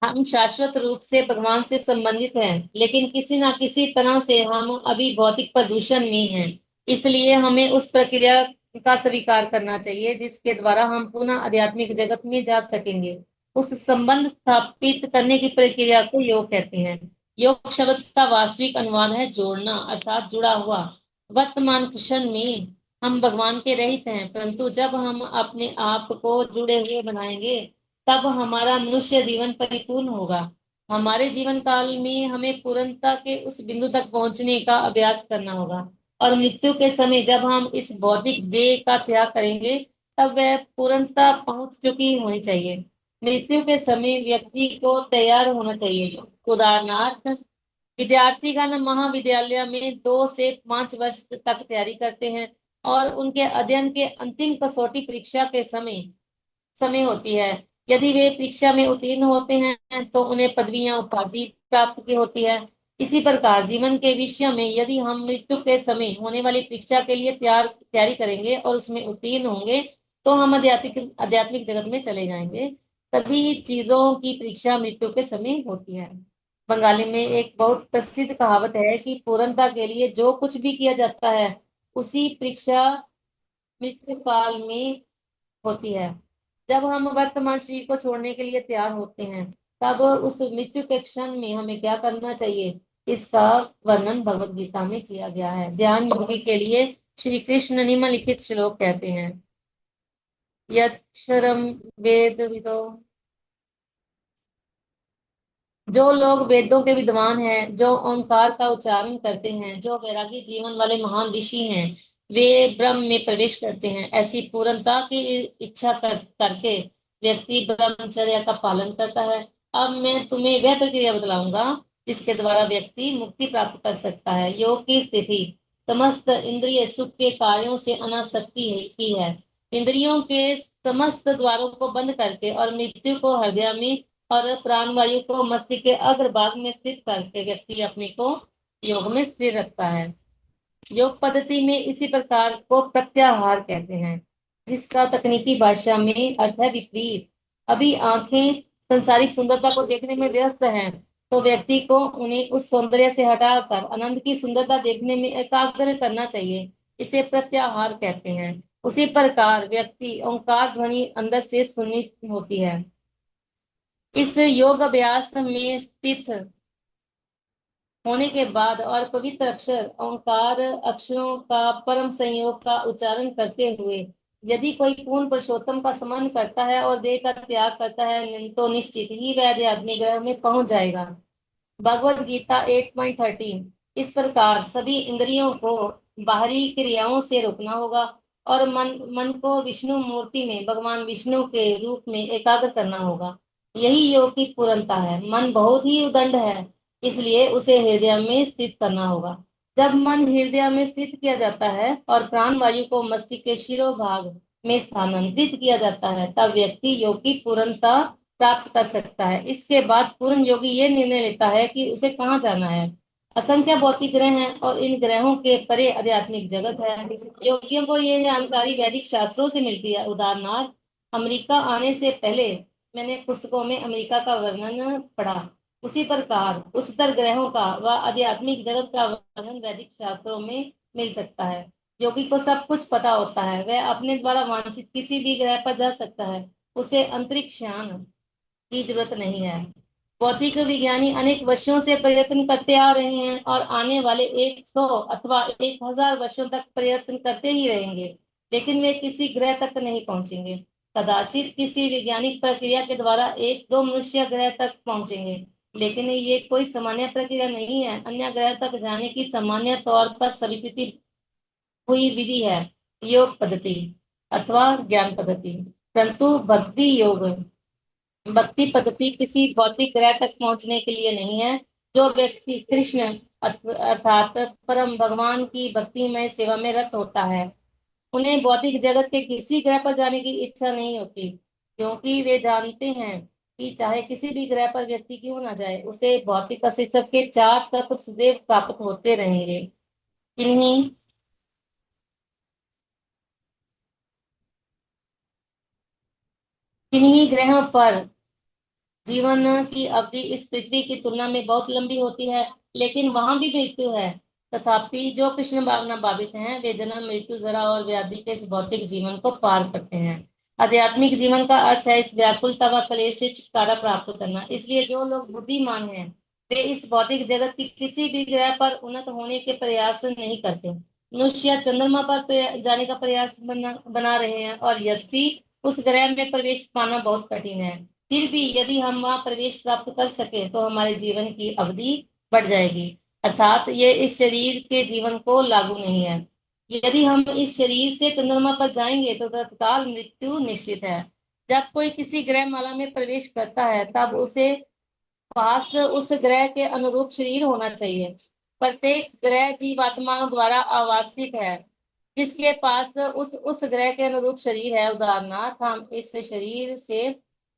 हम शाश्वत रूप से भगवान से संबंधित हैं, लेकिन किसी ना किसी तरह से हम अभी भौतिक प्रदूषण में हैं। इसलिए हमें उस प्रक्रिया का स्वीकार करना चाहिए जिसके द्वारा हम पुनः आध्यात्मिक जगत में जा सकेंगे। उस संबंध स्थापित करने की प्रक्रिया को योग कहते हैं। योग शब्द का वास्तविक अनुवाद है जोड़ना, अर्थात जुड़ा हुआ। वर्तमान क्षण में हम भगवान के रहित हैं, परंतु जब हम अपने आप को जुड़े हुए बनाएंगे, तब हमारा मनुष्य जीवन परिपूर्ण होगा। हमारे जीवन काल में हमें पूर्णता के उस बिंदु तक पहुंचने का अभ्यास करना होगा। और मृत्यु के समय जब हम इस भौतिक देह का त्याग करेंगे, तब वह पूर्णता पहुंच चुकी होनी चाहिए। मृत्यु के समय व्यक्ति को तैयार होना चाहिए। उदाहरणार्थ, विद्यार्थीगण महाविद्यालय में 2 से 5 वर्ष तक तैयारी करते हैं, और उनके अध्ययन के अंतिम कसौटी परीक्षा के समय होती है। यदि वे परीक्षा में उत्तीर्ण होते हैं तो उन्हें पदवी या उपाधि प्राप्त की होती है। इसी प्रकार जीवन के विषय में यदि हम मृत्यु के समय होने वाली परीक्षा के लिए तैयारी करेंगे और उसमें उत्तीर्ण होंगे, तो हम आध्यात्मिक आध्यात्मिक जगत में चले जाएंगे। सभी चीजों की परीक्षा मृत्यु के समय होती है। बंगाली में एक बहुत प्रसिद्ध कहावत है कि पूर्णता के लिए जो कुछ भी किया जाता है, उसी परीक्षा मृत्यु काल में होती है। जब हम वर्तमान शरीर को छोड़ने के लिए तैयार होते हैं, तब उस मृत्यु के क्षण में हमें क्या करना चाहिए, इसका वर्णन भगवत गीता में किया गया है। ध्यान योगी के लिए श्री कृष्ण निम्नलिखित श्लोक कहते हैं। यक्षरम वेद विदो, जो लोग वेदों के विद्वान हैं, जो ओंकार का उच्चारण करते हैं, जो वैरागी जीवन वाले महान ऋषि हैं, वे ब्रह्म में प्रवेश करते हैं। ऐसी पूर्णता की इच्छा करके व्यक्ति ब्रह्मचर्य का पालन करता है। अब मैं तुम्हें वह प्रक्रिया बतलाऊंगा जिसके द्वारा व्यक्ति मुक्ति प्राप्त कर सकता है। योग की स्थिति समस्त इंद्रिय सुख के कार्यों से अनासक्ति की है। इंद्रियों के समस्त द्वारों को बंद करके और मृत्यु को हृदय में और प्राण वायु को मस्तिष्क के अग्रभाग में स्थित करके व्यक्ति अपने को योग में स्थिर रखता है। योग पद्धति में इसी प्रकार को प्रत्याहार कहते हैं, जिसका तकनीकी भाषा में अर्थ है विपरीत। अभी आंखें संसारिक सुंदरता को देखने में व्यस्त हैं, तो व्यक्ति को उन्हें उस सौंदर्य से हटाकर आनंद की सुंदरता देखने में एकाग्र करना चाहिए। इसे प्रत्याहार कहते हैं। उसी प्रकार व्यक्ति ओंकार ध्वनि अंदर से सुननी होती है। इस योग अभ्यास में स्थित होने के बाद और पवित्र अक्षर ओंकार अक्षरों का परम संयोग का उच्चारण करते हुए यदि कोई पूर्ण पुरुषोत्तम का स्मरण करता है और देह का त्याग करता है, तो निश्चित ही वह आध्यात्मिक ग्रह में पहुंच जाएगा। भगवत गीता 8.13। इस प्रकार सभी इंद्रियों को बाहरी क्रियाओं से रोकना होगा और मन मन को विष्णु मूर्ति में भगवान विष्णु के रूप में एकाग्र करना होगा। यही योग की पूर्णता है। मन बहुत ही उदंड है, इसलिए उसे हृदय में स्थित करना होगा। जब मन हृदय में स्थित किया जाता है और प्राण वायु को मस्तिष्क के शिरोभाग में स्थानांतरित किया जाता है, तब व्यक्ति योग की पूर्णता प्राप्त कर सकता है। इसके बाद पूर्ण योगी ये निर्णय लेता है कि उसे कहाँ जाना है। असंख्य भौतिक ग्रह हैं और इन ग्रहों के परे आध्यात्मिक जगत है। योगियों को ये जानकारी वैदिक शास्त्रों से मिलती है। उदाहरणार्थ, अमेरिका आने से पहले मैंने पुस्तकों में अमेरिका का वर्णन पढ़ा। उसी प्रकार उच्चतर ग्रहों का व आध्यात्मिक जगत का वर्णन वैदिक शास्त्रों में मिल सकता है। योगी को सब कुछ पता होता है। वह अपने द्वारा वांछित किसी भी ग्रह पर जा सकता है। उसे अंतरिक्ष यान की जरूरत नहीं है। भौतिक विज्ञानी अनेक वर्षों से प्रयत्न करते आ रहे हैं और आने वाले 100 अथवा 1000 वर्षों तक प्रयत्न करते ही रहेंगे, लेकिन वे किसी ग्रह तक नहीं पहुंचेंगे। कदाचित किसी वैज्ञानिक प्रक्रिया के द्वारा एक दो मनुष्य ग्रह तक पहुंचेंगे, लेकिन ये कोई सामान्य प्रक्रिया नहीं है। अन्य ग्रह तक जाने की सामान्य तौर पर स्वीकृति हुई विधि है योग पद्धति अथवा ज्ञान पद्धति। परंतु भक्ति पद्धति किसी भौतिक ग्रह तक पहुंचने के लिए नहीं है। जो व्यक्ति कृष्ण अर्थात परम भगवान की भक्तिमय सेवा में रत होता है, उन्हें भौतिक जगत के किसी ग्रह पर जाने की इच्छा नहीं होती, क्योंकि वे जानते हैं कि चाहे किसी भी ग्रह पर व्यक्ति क्यों ना जाए, उसे भौतिक अस्तित्व के चार तत्व सदैव प्राप्त होते रहेंगे। किन्हीं किन्हीं ग्रहों पर जीवन की अवधि इस पृथ्वी की तुलना में बहुत लंबी होती है, लेकिन वहां भी मृत्यु है। तथापि जो कृष्ण भावना भावित हैं, वे जन्म मृत्यु जरा और व्याधि के इस भौतिक जीवन को पार करते हैं। आध्यात्मिक जीवन का अर्थ है इस व्याकुलता व क्लेश से छुटकारा प्राप्त करना। इसलिए जो लोग बुद्धिमान हैं, वे इस भौतिक जगत की किसी भी ग्रह पर उन्नत होने के प्रयास नहीं करते। मनुष्य चंद्रमा पर जाने का प्रयास बना रहे हैं, और यद्यपि उस ग्रह में प्रवेश पाना बहुत कठिन है, फिर भी यदि हम वहां प्रवेश प्राप्त कर सके तो हमारे जीवन की अवधि बढ़ जाएगी। अर्थात ये इस शरीर के जीवन को लागू नहीं है। यदि हम इस शरीर से चंद्रमा पर जाएंगे तो तत्काल मृत्यु निश्चित है। जब कोई किसी ग्रह माला में प्रवेश करता है, तब उसे पास उस ग्रह के अनुरूप शरीर होना चाहिए। प्रत्येक ग्रह जीवात्माओं द्वारा आवासित है, जिसके पास उस ग्रह के अनुरूप शरीर है। उदाहरणार्थ, हम इस शरीर से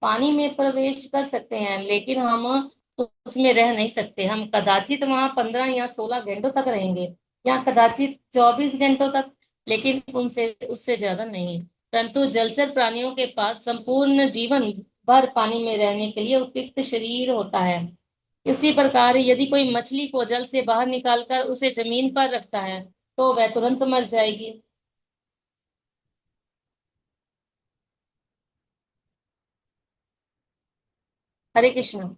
पानी में प्रवेश कर सकते हैं, लेकिन हम उसमें रह नहीं सकते। हम कदाचित वहां 15 या 16 घंटों तक रहेंगे, या कदाचित 24 घंटों तक, लेकिन उनसे उससे ज्यादा नहीं। परंतु जलचर प्राणियों के पास संपूर्ण जीवन भर पानी में रहने के लिए उपयुक्त शरीर होता है। इसी प्रकार यदि कोई मछली को जल से बाहर निकालकर उसे जमीन पर रखता है, तो वह तुरंत मर जाएगी। हरे कृष्ण।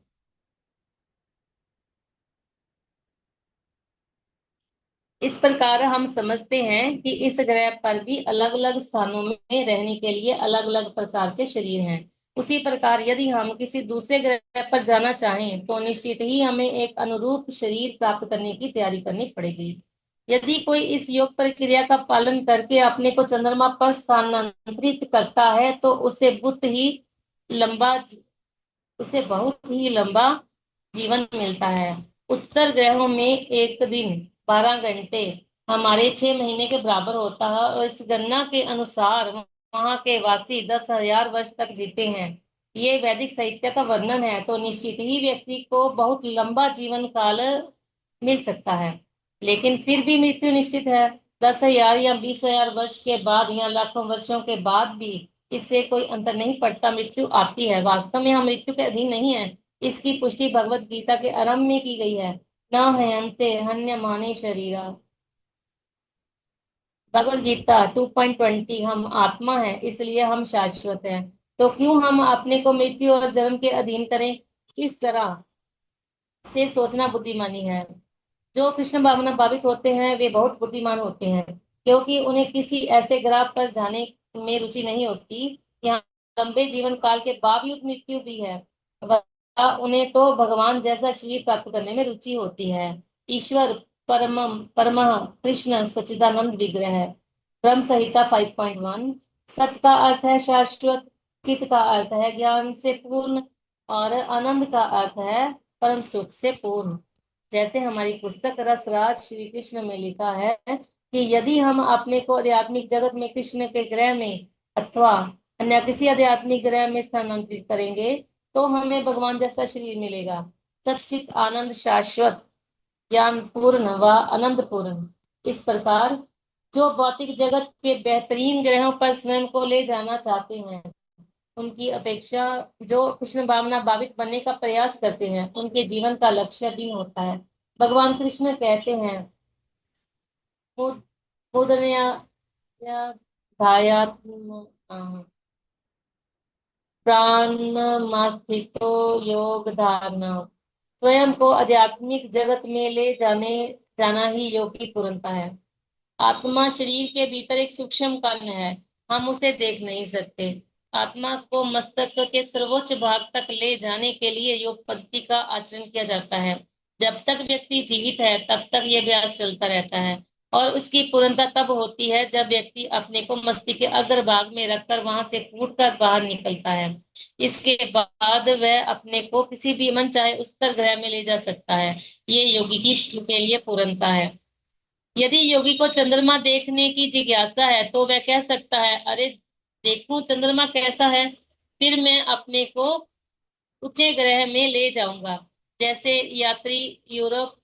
इस प्रकार हम समझते हैं कि इस ग्रह पर भी अलग अलग स्थानों में रहने के लिए अलग अलग प्रकार के शरीर हैं। उसी प्रकार यदि हम किसी दूसरे ग्रह पर जाना चाहें, तो निश्चित ही हमें एक अनुरूप शरीर प्राप्त करने की तैयारी करनी पड़ेगी। यदि कोई इस योग प्रक्रिया का पालन करके अपने को चंद्रमा पर स्थानांतरित करता है, तो उसे बहुत ही लंबा उसे बहुत ही लंबा जीवन मिलता है। उत्तर ग्रहों में एक दिन 12 घंटे हमारे 6 महीने के बराबर होता है, और इस गणना के अनुसार वहां के वासी 10,000 वर्ष तक जीते हैं। ये वैदिक साहित्य का वर्णन है, तो निश्चित ही व्यक्ति को बहुत लंबा जीवन काल मिल सकता है। लेकिन फिर भी मृत्यु निश्चित है। 10,000 या 20,000 वर्ष के बाद या लाखों वर्षों के बाद भी इससे कोई अंतर नहीं पड़ता, मृत्यु आती है। वास्तव में हम मृत्यु के अधीन नहीं है। इसकी पुष्टि भगवत गीता के आरंभ में की गई है। न हयन्ते हन्यमाने शरीरा। भगवत गीता 2.20। हम आत्मा है, इसलिए हम शाश्वत हैं। तो क्यों हम अपने को मृत्यु और जन्म के अधीन करें? इस तरह से सोचना बुद्धिमानी है। जो कृष्ण भावना भावित होते हैं वे बहुत बुद्धिमान होते हैं, क्योंकि उन्हें किसी ऐसे ग्रह पर जाने में रुचि नहीं होती। यहाँ लंबे जीवन काल के बावजूद मृत्यु भी है, उन्हें तो भगवान जैसा शरीर प्राप्त करने में रुचि होती है। ईश्वर परमम परमः कृष्ण सच्चिदानंद विग्रह है। ब्रह्म संहिता 5.1। सत का अर्थ है शाश्वत, चित का अर्थ है ज्ञान से पूर्ण, और आनंद का अर्थ है परम सुख से पूर्ण। जैसे हमारी पुस्तक रसराज श्री कृष्ण में लिखा है कि यदि हम अपने को आध्यात्मिक जगत में कृष्ण के ग्रह में अथवा अन्य किसी आध्यात्मिक ग्रह में स्थानांतरित करेंगे, तो हमें भगवान जैसा शरीर मिलेगा। सच्चित आनंद शाश्वत ज्ञान पूर्ण व आनंद पूर्ण। इस प्रकार जो भौतिक जगत के बेहतरीन ग्रहों पर स्वयं को ले जाना चाहते हैं, उनकी अपेक्षा जो कृष्ण भावना भावित बनने का प्रयास करते हैं, उनके जीवन का लक्ष्य भिन्न होता है। भगवान कृष्ण कहते हैं, मुद- मुदनया या धायात्म प्राणमास्थितो योग धारणा। स्वयं को आध्यात्मिक जगत में ले जाना ही योग की पूर्णता है। आत्मा शरीर के भीतर एक सूक्ष्म कण है, हम उसे देख नहीं सकते। आत्मा को मस्तक के सर्वोच्च भाग तक ले जाने के लिए योग पद्धति का आचरण किया जाता है। जब तक व्यक्ति जीवित है तब तक यह अभ्यास चलता रहता है, और उसकी पूर्णता तब होती है जब व्यक्ति अपने को मस्तिष्क के अग्रभाग में रखकर वहां से फूटकर बाहर निकलता है। इसके बाद वह अपने को किसी भी मन चाहे उत्तर ग्रह में ले जा सकता है। ये योगी की के लिए पूर्णता है। यदि योगी को चंद्रमा देखने की जिज्ञासा है तो वह कह सकता है, अरे देखूं चंद्रमा कैसा है, फिर मैं अपने को ऊंचे ग्रह में ले जाऊंगा। जैसे यात्री यूरोप,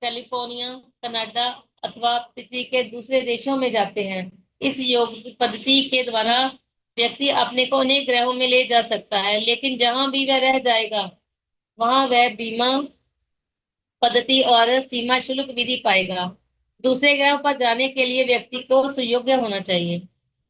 कैलिफोर्निया, कनाडा अथवा पृथ्वी के दूसरे देशों में जाते हैं। इस योग पद्धति के द्वारा व्यक्ति अपने को अनेक ग्रहों में ले जा सकता है, लेकिन जहां भी वह रह जाएगा वहां वह बीमा पद्धति और सीमा शुल्क विधि पाएगा। दूसरे ग्रह पर जाने के लिए व्यक्ति को सुयोग्य होना चाहिए।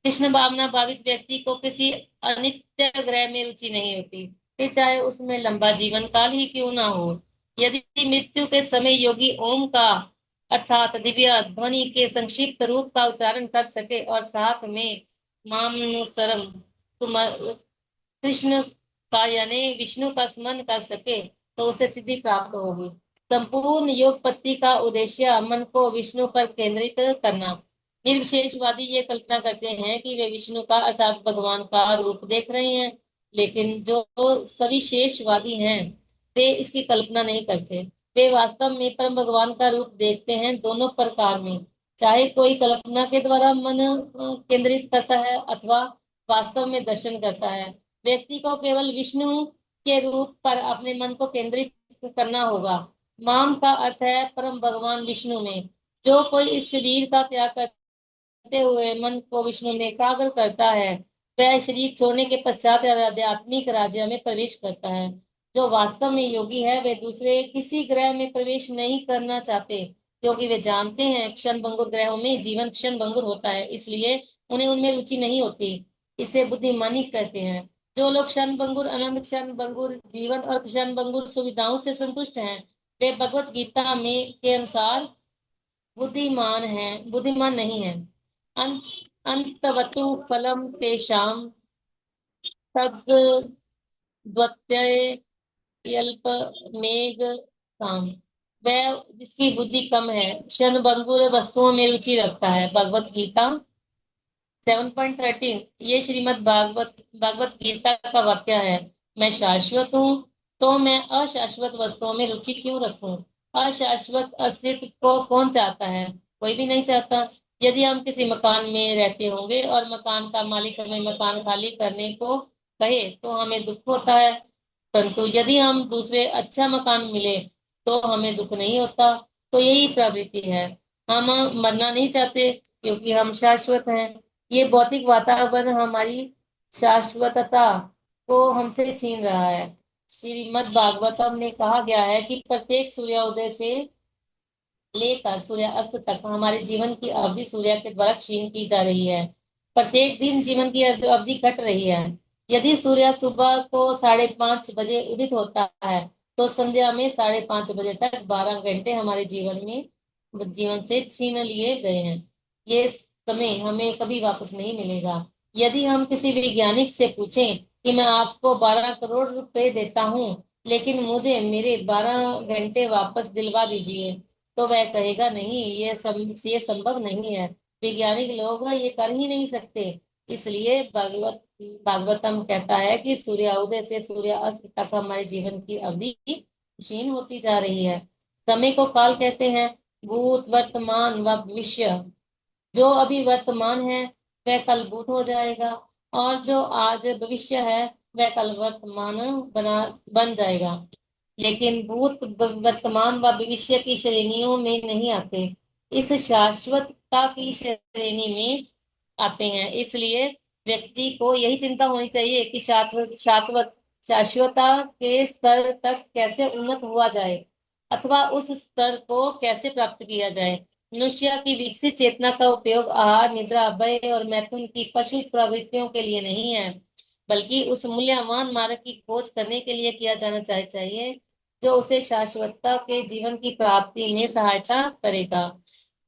कृष्ण भावना भावित व्यक्ति को किसी अनित्य ग्रह में रुचि नहीं होती, फिर चाहे उसमें लंबा जीवन काल ही क्यों ना हो। यदि मृत्यु के समय योगी ओम का अर्थात दिव्य ध्वनि के संक्षिप्त रूप का उच्चारण कर सके और साथ में मामनुसरम कृष्ण का यानी विष्णु का स्मरण कर सके, तो उसे सिद्धि प्राप्त होगी। संपूर्ण योग पद्धति का उद्देश्य मन को विष्णु पर केंद्रित करना। निर्विशेषवादी ये कल्पना करते हैं कि वे विष्णु का अर्थात भगवान का रूप देख रहे हैं, लेकिन जो सविशेषवादी हैं वे इसकी कल्पना नहीं करते। वे वास्तव में परम भगवान का रूप देखते हैं, दोनों प्रकार में। चाहे कोई कल्पना के द्वारा मन केंद्रित करता है अथवा वास्तव में दर्शन करता है, व्यक्ति को केवल विष्णु के रूप पर अपने मन को केंद्रित करना होगा। माम का अर्थ है परम भगवान विष्णु में। जो कोई इस शरीर का त्याग करते हुए मन को विष्णु में एकाग्र करता है, वह शरीर छोड़ने के पश्चात आध्यात्मिक राज्य में प्रवेश करता है। जो वास्तव में योगी है वे दूसरे किसी ग्रह में प्रवेश नहीं करना चाहते, क्योंकि वे जानते हैं क्षण भंगुर ग्रहों में जीवन क्षण भंगुर होता है, इसलिए उन्हें उनमें रुचि नहीं होती। इसे बुद्धिमानी कहते हैं। जो लोग क्षण भंगुर आनंद, क्षण भंगुर जीवन और क्षण भंगुर सुविधाओं से संतुष्ट हैं, वे भगवत गीता में के अनुसार बुद्धिमान नहीं है। अंत अंतवतु फलम तेषाम तद्वत्यल्प मेघ काम। वह जिसकी बुद्धि कम है, क्षण भंगुर वस्तुओं में रुचि रखता है। भगवत गीता 7.13 ये श्रीमद् भागवत गीता का वाक्य है। मैं शाश्वत हूँ, तो मैं अशाश्वत वस्तुओं में रुचि क्यों रखूं? अशाश्वत अस्तित्व को कौन चाहता है? कोई भी नहीं चाहता। यदि हम किसी मकान में रहते होंगे और मकान का मालिक हमें मकान खाली करने को कहे तो हमें दुख होता है, परंतु यदि हम दूसरे अच्छा मकान मिले तो हमें दुख नहीं होता। तो यही प्रवृत्ति है। हम मरना नहीं चाहते क्योंकि हम शाश्वत हैं। ये भौतिक वातावरण हमारी शाश्वतता को हमसे छीन रहा है। श्रीमद् भागवतम में कहा गया है कि प्रत्येक सूर्योदय से लेकर सूर्यास्त तक हमारे जीवन की अवधि सूर्य के द्वारा क्षीण की जा रही है। प्रत्येक दिन जीवन की अवधि घट रही है। यदि सूर्य सुबह को 5:30 बजे उदित होता है तो संध्या में 5:30 बजे तक 12 घंटे हमारे जीवन से छीन लिए गए हैं। ये समय हमें कभी वापस नहीं मिलेगा। यदि हम किसी वैज्ञानिक से पूछें कि मैं आपको 12 करोड़ रुपए देता हूँ लेकिन मुझे मेरे 12 घंटे वापस दिलवा दीजिए, तो वह कहेगा नहीं, ये संभव नहीं है। वैज्ञानिक लोग ये कर ही नहीं सकते। इसलिए भागवतम कहता है कि सूर्योदय से सूर्यास्त तक हमारे जीवन की अवधि क्षीण होती जा रही है। समय को काल कहते हैं। भूत, वर्तमान व भविष्य। जो अभी वर्तमान है वह कल भूत हो जाएगा, और जो आज भविष्य है वह कल वर्तमान बन जाएगा। लेकिन भूत वर्तमान व भविष्य की श्रेणियों में नहीं आते, इस शाश्वतता की श्रेणी में आते हैं। इसलिए व्यक्ति को यही चिंता होनी चाहिए कि शाश्वतता के स्तर तक कैसे उन्नत हुआ जाए, अथवा उस स्तर को कैसे प्राप्त किया जाए। मनुष्य की विकसित चेतना का उपयोग आहार, निद्रा, भय और मैथुन की पशु प्रवृत्तियों के लिए नहीं है, बल्कि उस मूल्यवान मार्ग की खोज करने के लिए किया जाना चाहिए जो उसे शाश्वतता के जीवन की प्राप्ति में सहायता करेगा।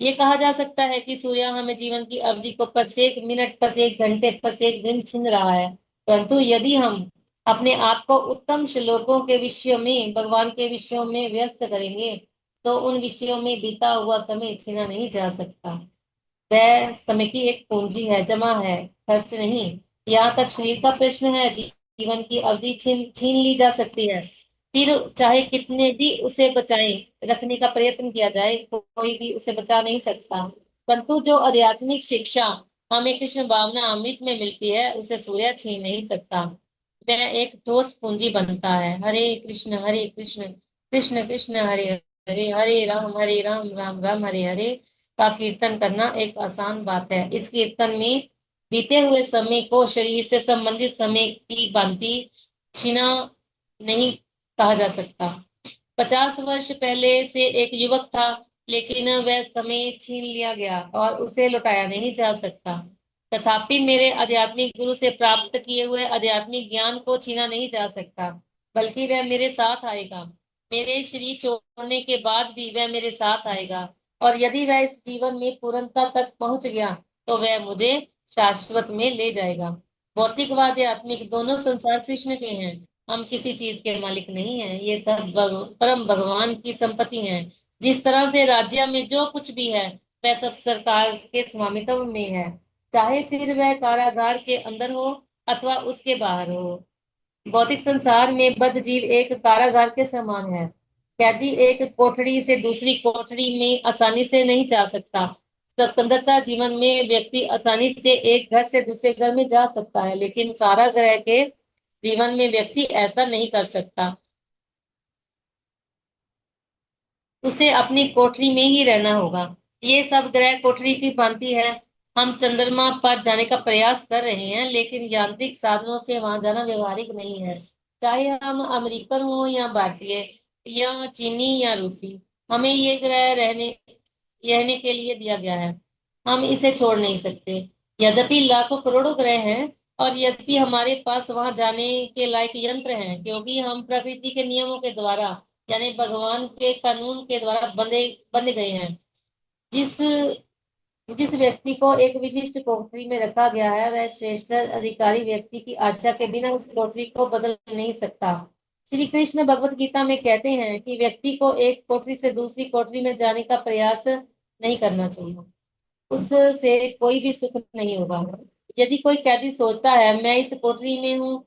ये कहा जा सकता है कि सूर्य हमें जीवन की अवधि को प्रत्येक मिनट, प्रत्येक घंटे, प्रत्येक दिन छीन रहा है। परंतु यदि हम अपने आप को उत्तम श्लोकों के विषयों में, भगवान के विषयों में व्यस्त करेंगे तो उन विषयों में बीता हुआ समय छीना नहीं जा सकता। वह समय की एक पूंजी है, जमा है, खर्च नहीं। यहाँ तक शरीर का प्रश्न है, जीवन की अवधि छीन छीन ली जा सकती है, फिर चाहे कितने भी उसे बचाए रखने का प्रयत्न किया जाए, कोई भी उसे बचा नहीं सकता। परंतु जो आध्यात्मिक शिक्षा हमें कृष्ण भावना अमृत में मिलती है उसे सूर्य छीन नहीं सकता। वह एक ठोस पूंजी बनता है। हरे कृष्ण कृष्ण कृष्ण हरे हरे, हरे राम राम राम हरे हरे का कीर्तन करना एक आसान बात है। इस कीर्तन में बीते हुए समय को शरीर से संबंधित समय की भांति छीना नहीं कहा जा सकता। 50 वर्ष पहले से एक युवक था, लेकिन वह समय छीन लिया गया और उसे लौटाया नहीं जा सकता। तथापि मेरे आध्यात्मिक गुरु से प्राप्त किए हुए आध्यात्मिक ज्ञान को छीना नहीं जा सकता, बल्कि वह मेरे साथ आएगा। मेरे शरीर छोड़ने के बाद भी वह मेरे साथ आएगा, और यदि वह इस जीवन में पूर्णता तक पहुंच गया तो वह मुझे शाश्वत में ले जाएगा। भौतिक व आध्यात्मिक दोनों संसार कृष्ण के हैं। हम किसी चीज के मालिक नहीं हैं। ये सब परम भगवान की संपत्ति है। जिस तरह से राज्य में जो कुछ भी है वह सब सरकार के स्वामित्व में है, चाहे फिर वह कारागार के अंदर हो अथवा उसके बाहर हो। भौतिक संसार में बद्ध जीव एक कारागार के समान है। कैदी एक कोठरी से दूसरी कोठरी में आसानी से नहीं जा सकता। स्वतंत्रता जीवन में व्यक्ति आसानी से एक घर से दूसरे घर में जा सकता है, लेकिन कारागृह के जीवन में व्यक्ति ऐसा नहीं कर सकता। उसे अपनी कोठरी में ही रहना होगा। ये सब ग्रह कोठरी की भांति है। हम चंद्रमा पर जाने का प्रयास कर रहे हैं, लेकिन यांत्रिक साधनों से वहां जाना व्यवहारिक नहीं है। चाहे हम अमेरिकन हो या भारतीय या चीनी या रूसी, हमें ये ग्रह रहने के लिए दिया गया है। हम इसे छोड़ नहीं सकते। यद्यपि लाखों करोड़ों ग्रह हैं, और यद्यपि हमारे पास वहां जाने के लायक यंत्र हैं, क्योंकि हम प्रकृति के नियमों के द्वारा, यानी भगवान के कानून के द्वारा बंधे बंधे गए हैं। जिस जिस व्यक्ति को एक विशिष्ट कोठरी में रखा गया है वह श्रेष्ठ अधिकारी व्यक्ति की आशा के बिना उस कोठरी को बदल नहीं सकता। श्री कृष्ण भगवत गीता में कहते हैं कि व्यक्ति को एक कोठरी से दूसरी कोठरी में जाने का प्रयास नहीं करना चाहिए। उससे कोई भी सुख नहीं होगा। यदि कोई कैदी सोचता है मैं इस कोठरी में हूँ,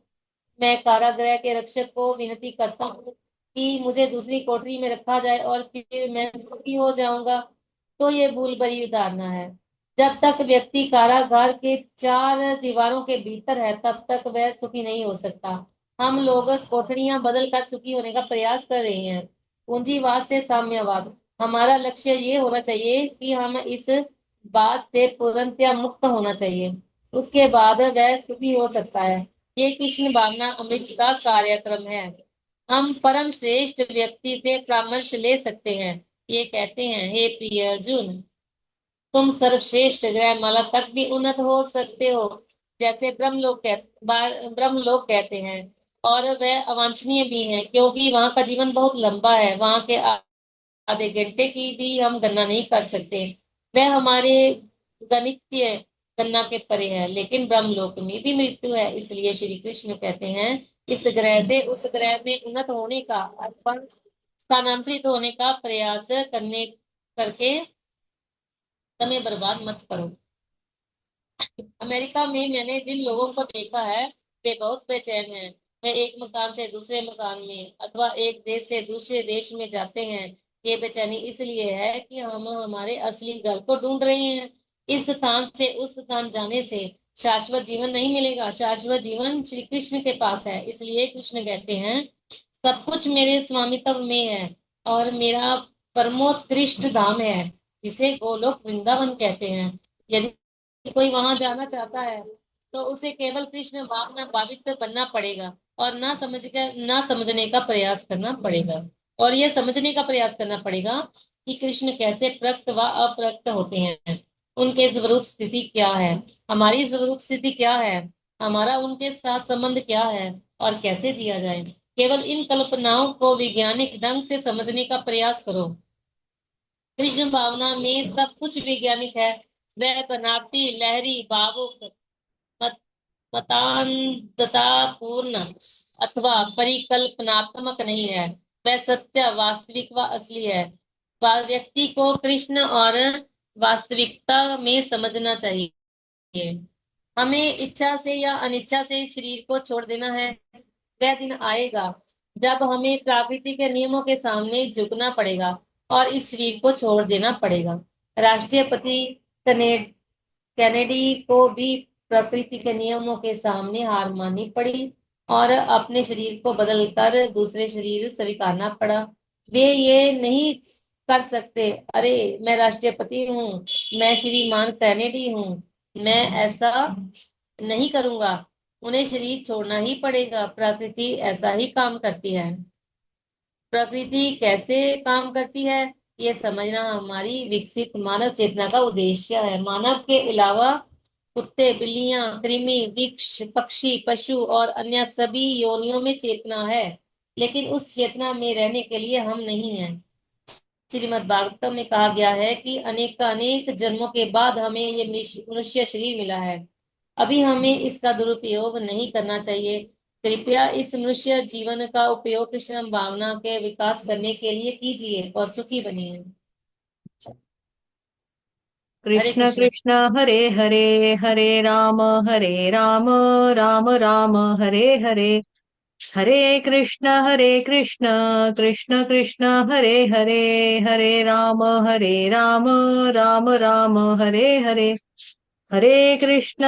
मैं कारागृह के रक्षक को विनती करता हूँ कि मुझे दूसरी कोठरी में रखा जाए और फिर मैं सुखी हो जाऊंगा, तो ये भूल भरी धारणा है। जब तक व्यक्ति कारागार के चार दीवारों के भीतर है तब तक वह सुखी नहीं हो सकता। हम लोग कोठरियां बदल कर सुखी होने का प्रयास कर रहे हैं। पूंजीवाद से साम्यवाद। हमारा लक्ष्य ये होना चाहिए कि हम इस बात से पूर्णतया मुक्त होना चाहिए, उसके बाद वह सुखी हो सकता है। ये कृष्ण भावना अमृत का कार्यक्रम है। हम परम श्रेष्ठ व्यक्ति से परामर्श ले सकते हैं। ये कहते हैं, हे प्रिय अर्जुन, तुम सर्वश्रेष्ठ ग्रहमाला तक भी उन्नत हो सकते हो, जैसे ब्रह्मलोक कहते हैं। और वह अवांछनीय भी है क्योंकि वहां का जीवन बहुत लंबा है। वहां के आधे घंटे की भी हम गणना नहीं कर सकते। वह हमारे गणितीय गणना के परे है। लेकिन ब्रह्मलोक में भी मृत्यु है, इसलिए श्री कृष्ण कहते हैं, इस ग्रह से उस ग्रह में उन्नत होने का अथवा स्थानांतरित होने का प्रयास करने करके समय बर्बाद मत करो। अमेरिका में मैंने जिन लोगों को देखा है वे बहुत बेचैन हैं। वे एक मकान से दूसरे मकान में अथवा एक देश से दूसरे देश में जाते हैं। ये बेचैनी इसलिए है कि हम हमारे असली घर को ढूंढ रहे हैं। इस स्थान से उस स्थान जाने से शाश्वत जीवन नहीं मिलेगा। शाश्वत जीवन श्री कृष्ण के पास है। इसलिए कृष्ण कहते हैं, सब कुछ मेरे स्वामित्व में है और मेरा परमोत्कृष्ट धाम है, जिसे गोलोक वृंदावन कहते हैं। यदि कोई वहां जाना चाहता है तो उसे केवल कृष्ण भावना भावित बनना पड़ेगा और ना समझने का प्रयास करना पड़ेगा। और यह समझने का प्रयास करना पड़ेगा कि कृष्ण कैसे प्रकट व अप्रकट होते हैं, उनके स्वरूप स्थिति क्या है, हमारी स्वरूप स्थिति क्या है, हमारा उनके साथ संबंध क्या है और कैसे जिया जाए। केवल इन कल्पनाओं को वैज्ञानिक ढंग से समझने का प्रयास करो। कृष्ण भावना में सब कुछ वैज्ञानिक है। वह बनावटी, लहरी, भावुक, मत, मतान्धतापूर्ण अथवा परिकल्पनात्मक नहीं है। वह सत्य, वास्तविक व असली है। व्यक्ति को कृष्ण और वास्तविकता में समझना चाहिए। हमें इच्छा से या अनिच्छा से इस शरीर को छोड़ देना है। वह दिन आएगा जब हमें प्रकृति के नियमों के सामने झुकना पड़ेगा और इस शरीर को छोड़ देना पड़ेगा। राष्ट्रपति कने कैनेडी को भी प्रकृति के नियमों के सामने हार माननी पड़ी और अपने शरीर को बदलकर दूसरे शरीर स्वीकारना पड़ा। वे ये नहीं कर सकते, अरे मैं राष्ट्रपति हूँ, मैं श्रीमान कैनेडी हूँ, मैं ऐसा नहीं करूंगा। उन्हें शरीर छोड़ना ही पड़ेगा। प्रकृति ऐसा ही काम करती है। प्रकृति कैसे काम करती है ये समझना हमारी विकसित मानव चेतना का उद्देश्य है। मानव के अलावा कुत्ते, बिल्लियां, कृमि, वृक्ष, पक्षी, पशु और अन्य सभी योनियों में चेतना है, लेकिन उस चेतना में रहने के लिए हम नहीं हैं। श्रीमद् भागवतम में कहा गया है कि अनेक अनेक जन्मों के बाद हमें ये मनुष्य शरीर मिला है। अभी हमें इसका दुरुपयोग नहीं करना चाहिए। कृपया इस मनुष्य जीवन का उपयोग कृष्ण भावना के विकास करने के लिए कीजिए और सुखी बनिए। हरे कृष्ण कृष्ण। कृष्ण हरे हरे, हरे राम राम राम हरे हरे, हरे कृष्ण कृष्ण कृष्ण हरे हरे, हरे राम राम राम हरे हरे, हरे कृष्ण